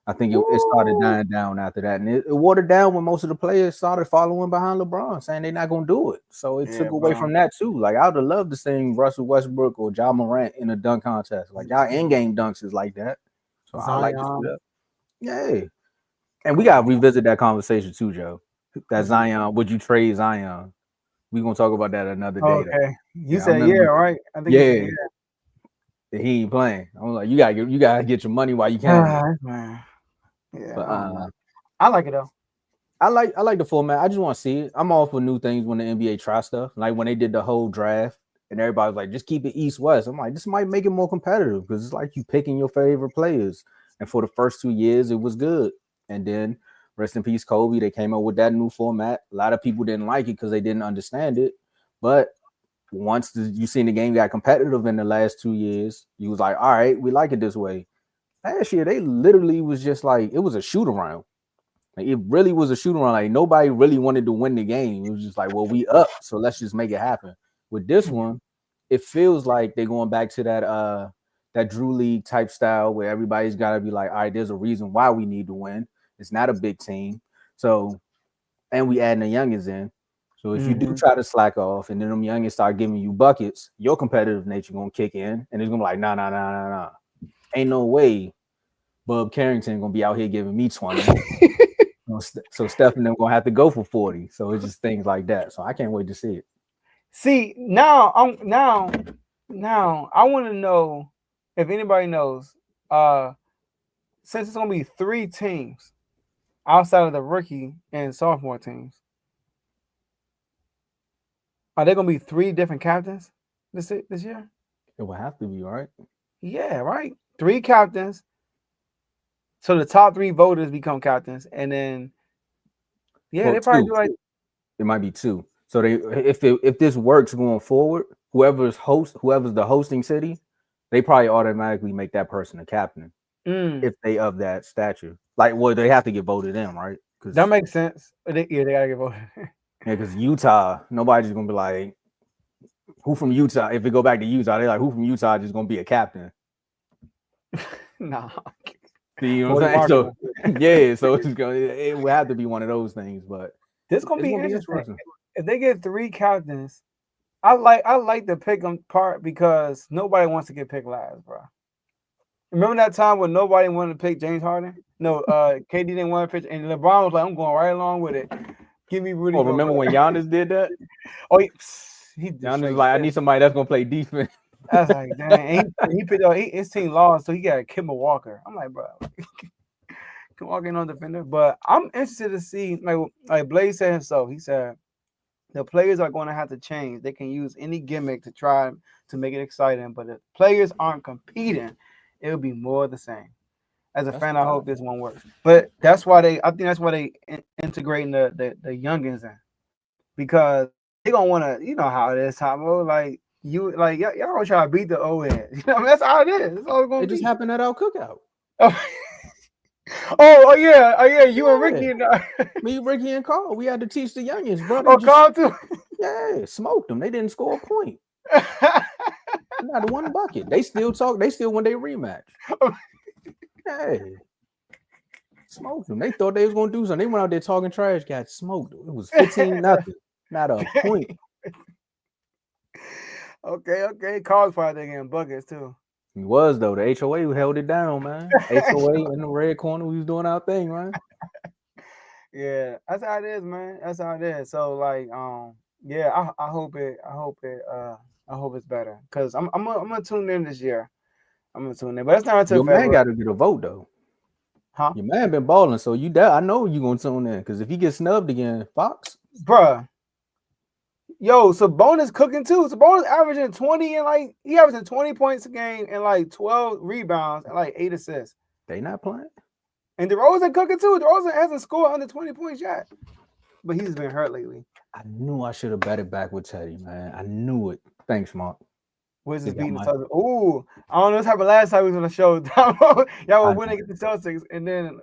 I think it started dying down after that. And it watered down when most of the players started following behind LeBron, saying they're not going to do it. So it took away from that too. Like, I would have loved to see Russell Westbrook or Ja Morant in a dunk contest. Like, y'all in-game dunks is like that. So I like to see that. Yeah. And we got to revisit that conversation too, Joe. That Zion, would you trade Zion? We're going to talk about that another day.
Okay. You said right? I think
yeah. He ain't playing. I'm like, you gotta get your money while you can.
Man. Yeah,
but
I like it though.
I like the format. I just want to see it. I'm all for new things when the NBA try stuff. Like when they did the whole draft and everybody was like, just keep it East-West. I'm like, this might make it more competitive because it's like you picking your favorite players. And for the first 2 years, it was good. And then rest in peace, Kobe. They came up with that new format. A lot of people didn't like it because they didn't understand it. But once you seen the game got competitive in the last 2 years, you was like, all right, we like it this way. Last year, they literally was just like, it was a shoot around. Like, it really was a shoot around. Like, nobody really wanted to win the game. It was just like, well, we up, so let's just make it happen. With this one, it feels like they're going back to that Drew League type style where everybody's got to be like, all right, there's a reason why we need to win. It's not a big team. So, and we adding the youngins in. So if you do try to slack off and then them youngins start giving you buckets, your competitive nature going to kick in and it's going to be like, nah. Ain't no way Bub Carrington going to be out here giving me 20. So Steph and them going to have to go for 40. So it's just things like that. So I can't wait to see it.
See, now I want to know if anybody knows, since it's going to be 3 teams outside of the rookie and sophomore teams, are there going to be 3 different captains this year?
It will have to be, right?
Yeah, right. 3 captains. So the top 3 voters become captains, and then they probably do like
it might be 2. So they if this works going forward, whoever's the hosting city, they probably automatically make that person a captain if they of that stature. Like, well, they have to get voted in, right?
That makes sense. They gotta get voted.
Yeah, because Utah, nobody's gonna be like, who from Utah? If we go back to Utah, they're like, who from Utah is gonna be a captain?
Nah.
See what I'm saying? So it will have to be one of those things. But
this gonna be interesting. If they get 3 captains, I like the pick 'em part because nobody wants to get picked last, bro. Remember that time when nobody wanted to pick James Harden? No, KD didn't want to pick, and LeBron was like, I'm going right along with it. Give me Rudy.
Remember when Giannis did that?
Oh,
Giannis like, I need somebody that's gonna play defense.
I was like, dang. He picked up his team lost, so he got Kemba Walker. I'm like, bro, can walk in on defender. But I'm interested to see, like Blaze said himself. He said the players are going to have to change. They can use any gimmick to try to make it exciting, but if players aren't competing, it'll be more of the same. As a fan, I hope this one works. But I think that's why they integrating the youngins in, because they gonna want to, you know how it is, Tomo. Like y'all gonna try to beat the old head. You know, that's how it is. That's all it's gonna be.
It just happened at our cookout.
Oh yeah. You and Ricky and
me, Ricky, and Carl. We had to teach the youngins, brother.
Oh, Carl too.
Yeah, smoked them. They didn't score a point. Not one bucket. They still talk. They still when they rematch. Hey, smoked them. They thought they was gonna do something. They went out there talking trash. Got smoked. It was 15-0. Not a point.
Okay. Carl's probably getting buckets too.
He was though. The HOA held it down, man. HOA in the red corner. We was doing our thing, man.
Yeah, that's how it is, man. That's how it is. So like, yeah, I hope it's better because I'm gonna tune in this year. I'm gonna tune in, but it's not until
Your man
February,
got to get a vote though.
huh?
Your man been balling, so I know you gonna tune in because if he gets snubbed again, Fox.
Bruh. Yo, Sabonis cooking too. Sabonis averaging 20 and like he averaging 20 points a game and like 12 rebounds and like 8 assists.
They not playing.
And DeRozan cooking too. DeRozan hasn't scored under 20 points yet, but he's been hurt lately.
I knew I should have bet it back with Teddy, man. I knew it. Thanks, Mark.
Wizards
They got
beating the
my-
Celtics. Ooh, I don't know what happened last time we was on the show. Y'all were winning against the Celtics, and then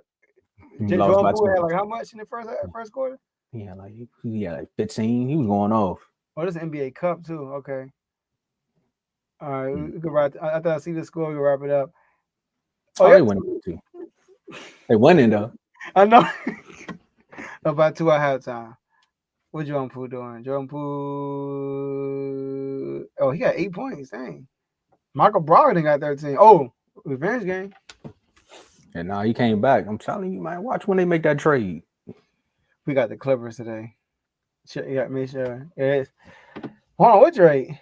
He lost
Jordan
by
Poole
20.
had like how much in the first quarter?
He had like 15. He was going off.
Oh, this is NBA Cup too. Okay. All right, we can wrap. I thought I see the score. We can wrap it up.
Oh,
yeah.
they winning too. They winning though.
I know. About 2 at halftime. What Jordan Poole doing? Jordan Poole. Oh, he got 8 points. Dang. Michael Brogdon got 13. Oh, revenge game.
And now he came back. I'm telling you, man. Watch when they make that trade.
We got the Clippers today. Yeah, make sure. Yes. Hold on, what trade?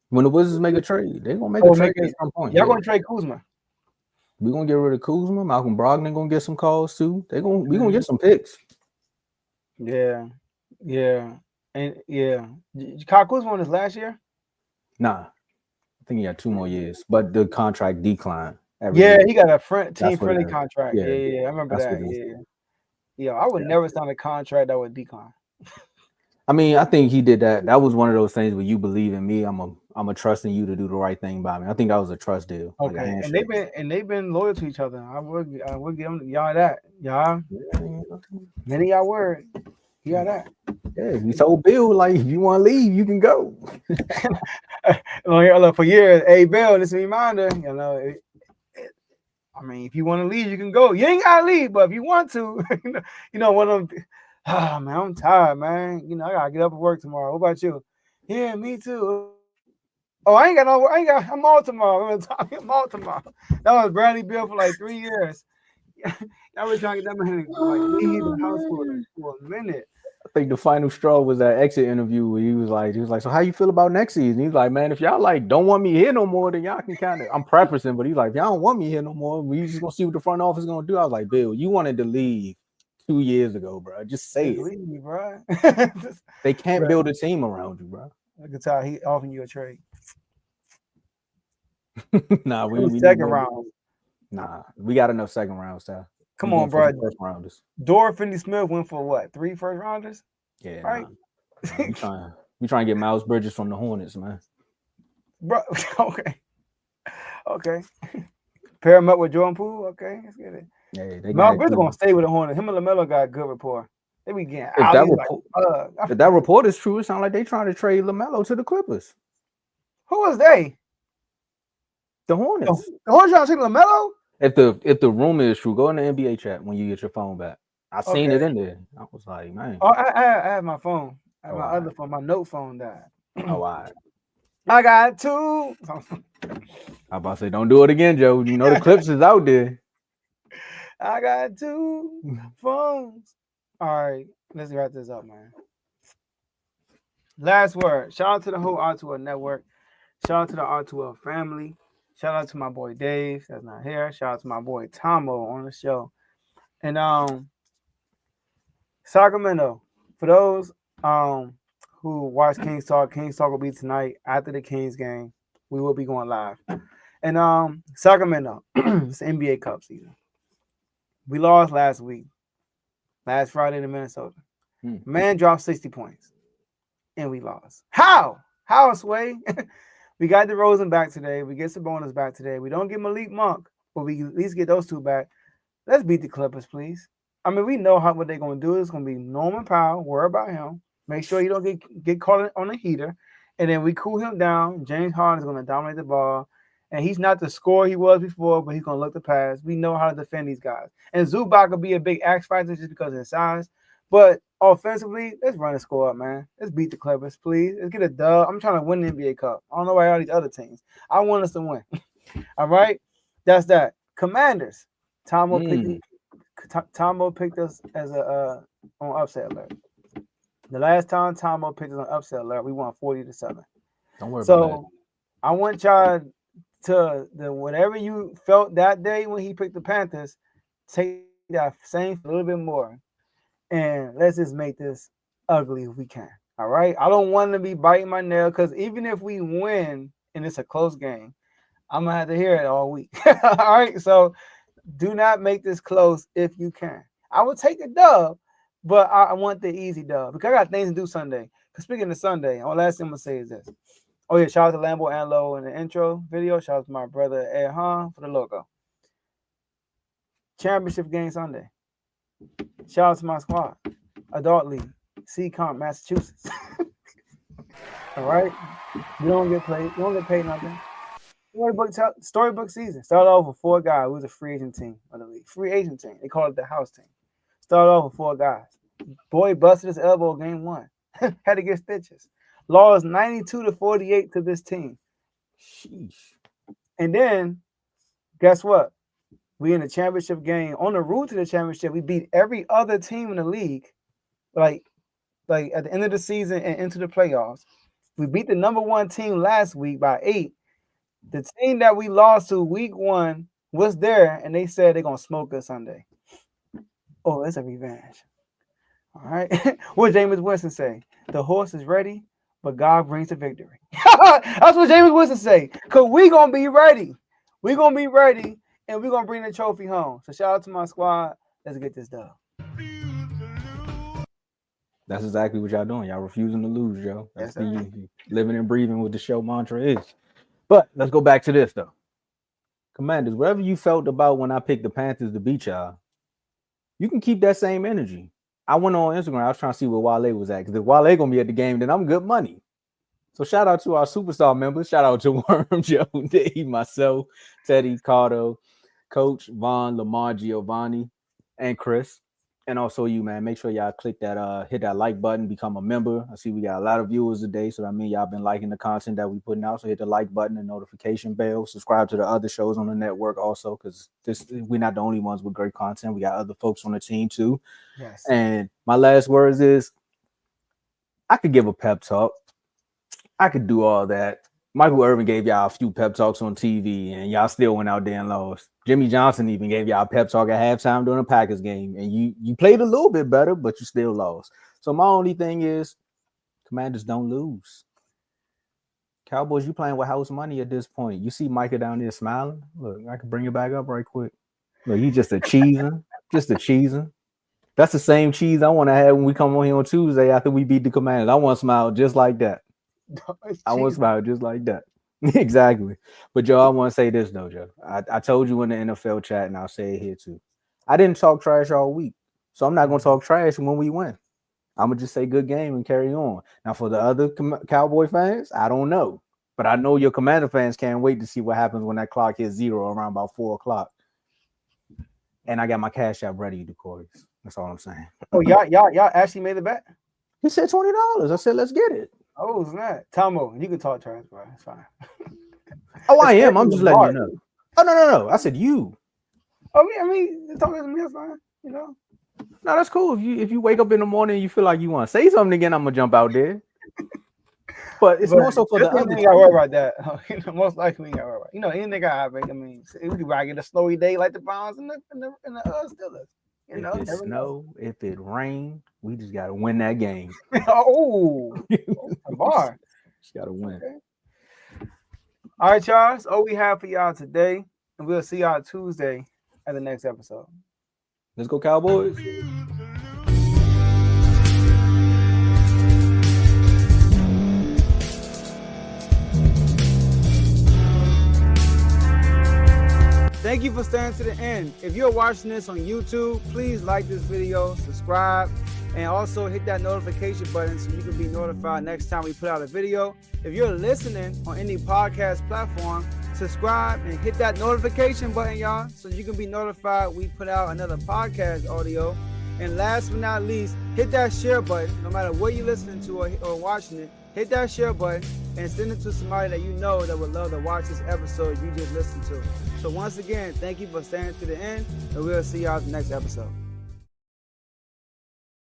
When the Wizards make a trade, they gonna make a trade at some point.
Y'all gonna trade Kuzma?
We gonna get rid of Kuzma. Malcolm Brogdon gonna get some calls too. We gonna get some picks.
Yeah, and yeah. Kyle Kuzma on his last year?
Nah, I think he got 2 more years, but the contract declined.
Yeah,
year.
he got a team
What
friendly
it is.
contract.
Yeah.
Yeah, I remember
That's
that.
what it is.
Yeah, I would never sign a contract that would decline.
I mean, I think he did that. That was one of those things where you believe in me. I'm a trusting you to do the right thing by me. I think that was a trust deal.
Okay,
like a
and
handshake.
they've been loyal to each other. I would give them y'all that. Y'all, many of y'all word. Y'all that.
Yeah, we told Bill like if you want to leave, you can go.
Look, for years, hey Bill, this is a reminder. You know, I mean, if you want to leave, you can go. You ain't gotta leave, but if you want to, you know, one of them. Oh man, I'm tired, man. You know, I gotta get up and work tomorrow. What about you? Yeah, me too. Oh, I'm all tomorrow. I'm all tomorrow. That was Bradley Bill for like 3 years. I was trying to get that man like leave the house for a minute.
I think the final straw was that exit interview where he was like, so how you feel about next season? He's like, man, if y'all like don't want me here no more, then y'all can kind of. I'm prefacing, but he's like, y'all don't want me here no more. We just gonna see what the front office is gonna do. I was like, Bill, you wanted to leave 2 years ago, bro. Just say it.
Leave, bro.
They can't build a team around you, bro.
I can tell he offering you a trade.
Nah, we
second round.
Nah, we got enough second rounds, Ty.
Come on, bro.
First rounders.
Dora Finney-Smith went for what? 3 first rounders?
Yeah,
right.
Nah. We trying to get Miles Bridges from the Hornets, man.
Bro, okay. Pair him up with Jordan Poole. Okay, let's get it.
Yeah,
Miles Bridges gonna stay with the Hornets. Him and LaMelo got a good rapport. They be getting
if that report is true, it sounds like they trying to trade LaMelo to the Clippers.
Who was they?
The Hornets.
The Hornets trying to trade LaMelo?
If the rumor is true, go in the NBA chat when you get your phone back. I seen it in there. I was like, man.
Oh, I have my phone. I have my other phone. My note phone died.
Oh, all right.
I got 2.
I about to say, don't do it again, Joe. You know the Clips is out there.
I got 2 phones. All right, let's wrap this up, man. Last word. Shout out to the whole R2L network. Shout out to the R2L family. Shout out to my boy Dave that's not here. Shout out to my boy Tomo on the show. And Sacramento, for those who watch Kings Talk will be tonight after the Kings game. We will be going live. And Sacramento, it's NBA Cup season. We lost last Friday to Minnesota. Man dropped 60 points, and we lost. How, Sway? We got DeRozan back today. We get Sabonis back today. We don't get Malik Monk, but we at least get those 2 back. Let's beat the Clippers, please. I mean, we know what they're going to do. It's going to be Norman Powell. Worry about him. Make sure you don't get caught on the heater. And then we cool him down. James Harden is going to dominate the ball. And he's not the scorer he was before, but he's going to look the pass. We know how to defend these guys. And Zubac will be a big X factor just because of his size. But offensively, let's run the score up, man. Let's beat the Clippers, please. Let's get a dub. I'm trying to win the NBA Cup. I don't know about all these other teams. I want us to win. All right? That's that. Commanders. Tomo Tomo picked us as a on upset alert. The last time Tomo picked us on upset alert, we won 40-7.
Don't worry about
So I want y'all to whatever you felt that day when he picked the Panthers, take that same a little bit more, and let's just make this ugly if we can. All right. I don't want to be biting my nail because even if we win and it's a close game, I'm gonna have to hear it all week. All right. So do not make this close if you can. I will take a dub, but I want the easy dub because I got things to do Sunday. Because speaking of Sunday, the last thing I'm gonna say is this. Oh yeah, shout out to Lambo and Low in the intro video. Shout out to my brother Ed Han for the logo. Championship game Sunday. Shout out to my squad. Adult League, Comp, Massachusetts. All right, we don't get paid. We don't get paid nothing. Storybook season. Started off with 4 guys. It was a free agent team of the league. Free agent team. They call it the house team. Started off with 4 guys. Boy busted his elbow game 1. Had to get stitches. Lost 92-48 to this team.
Sheesh.
And then, guess what? We in the championship game. On the route to the championship, we beat every other team in the league. Like at the end of the season and into the playoffs. We beat the number 1 team last week by 8. The team that we lost to week 1 was there, and they said they're going to smoke us Sunday. Oh, it's a revenge. All right. What did Jameis Winston say? The horse is ready, but God brings the victory. That's what Jameis Winston say. Because we're going to be ready. We're going to be ready, and we're going to bring the trophy home. So shout out to my squad. Let's get this done.
That's exactly what y'all doing. Y'all refusing to lose, Joe. That's
Yes,
the living and breathing what the show mantra is. But let's go back to this, though. Commanders, whatever you felt about when I picked the Panthers to beat y'all, you can keep that same energy. I went on Instagram. I was trying to see where Wale was at. Because if Wale going to be at the game, then I'm good money. So shout out to our superstar members. Shout out to Worm, Joe, Dave, myself, Teddy, Cardo, Coach, Vaughn, Lamar, Giovanni, and Chris. And also you, man. Make sure y'all click that, hit that like button, become a member. I see we got a lot of viewers today, so that means y'all been liking the content that we putting out. So hit the like button and notification bell. Subscribe to the other shows on the network also, because we're not the only ones with great content. We got other folks on the team too.
Yes.
And my last words is, I could give a pep talk. I could do all that. Michael Irvin gave y'all a few pep talks on TV, and y'all still went out there and lost. Jimmy Johnson even gave y'all a pep talk at halftime during a Packers game, and you played a little bit better, but you still lost. So my only thing is, Commanders don't lose. Cowboys, you playing with house money at this point. You see Micah down there smiling. Look, I can bring it back up right quick. Look, he's just a cheesing, just a cheesing. That's the same cheese I want to have when we come on here on Tuesday after we beat the Commanders. I want to smile just like that. I want to smile just like that. Exactly. But Joe, I want to say this though, Joe. I told you in the NFL chat, and I'll say it here too. I didn't talk trash all week, so I'm not going to talk trash when we win. I'm going to just say good game and carry on. Now, for the other Cowboy fans, I don't know. But I know your Commander fans can't wait to see what happens when that clock hits 0 around about 4 o'clock. And I got my cash app ready, Decoys. That's all I'm saying.
Oh, y'all actually made the bet?
He said $20. I said, let's get it.
Oh, it's not. Tomo, you can talk trash, bro. It's fine.
Oh, I am. I'm just letting you know. Oh, no. I said you.
Oh, I mean, talk to me, that's fine. You know?
No, that's cool. If you wake up in the morning and you feel like you want to say something again, I'm going to jump out there. But it's more so for the other.
You got to worry about that. Most likely, we got to worry about it. Anything I happen. I mean, we could get a snowy day like the Browns and the Steelers. You know,
if it snow, if it rain, we just got to win that game.
Oh, bar.
Just got to win.
Okay. All right, y'all. That's all we have for y'all today. And we'll see y'all Tuesday at the next episode.
Let's go, Cowboys.
Thank you for staying to the end. If you're watching this on YouTube, please like this video, subscribe, and also hit that notification button so you can be notified next time we put out a video. If you're listening on any podcast platform, subscribe and hit that notification button, y'all, so you can be notified we put out another podcast audio. And last but not least, hit that share button. No matter what you're listening to or watching it, hit that share button and send it to somebody that you know that would love to watch this episode you just listened to. So once again, thank you for staying to the end, and we'll see y'all in the next episode.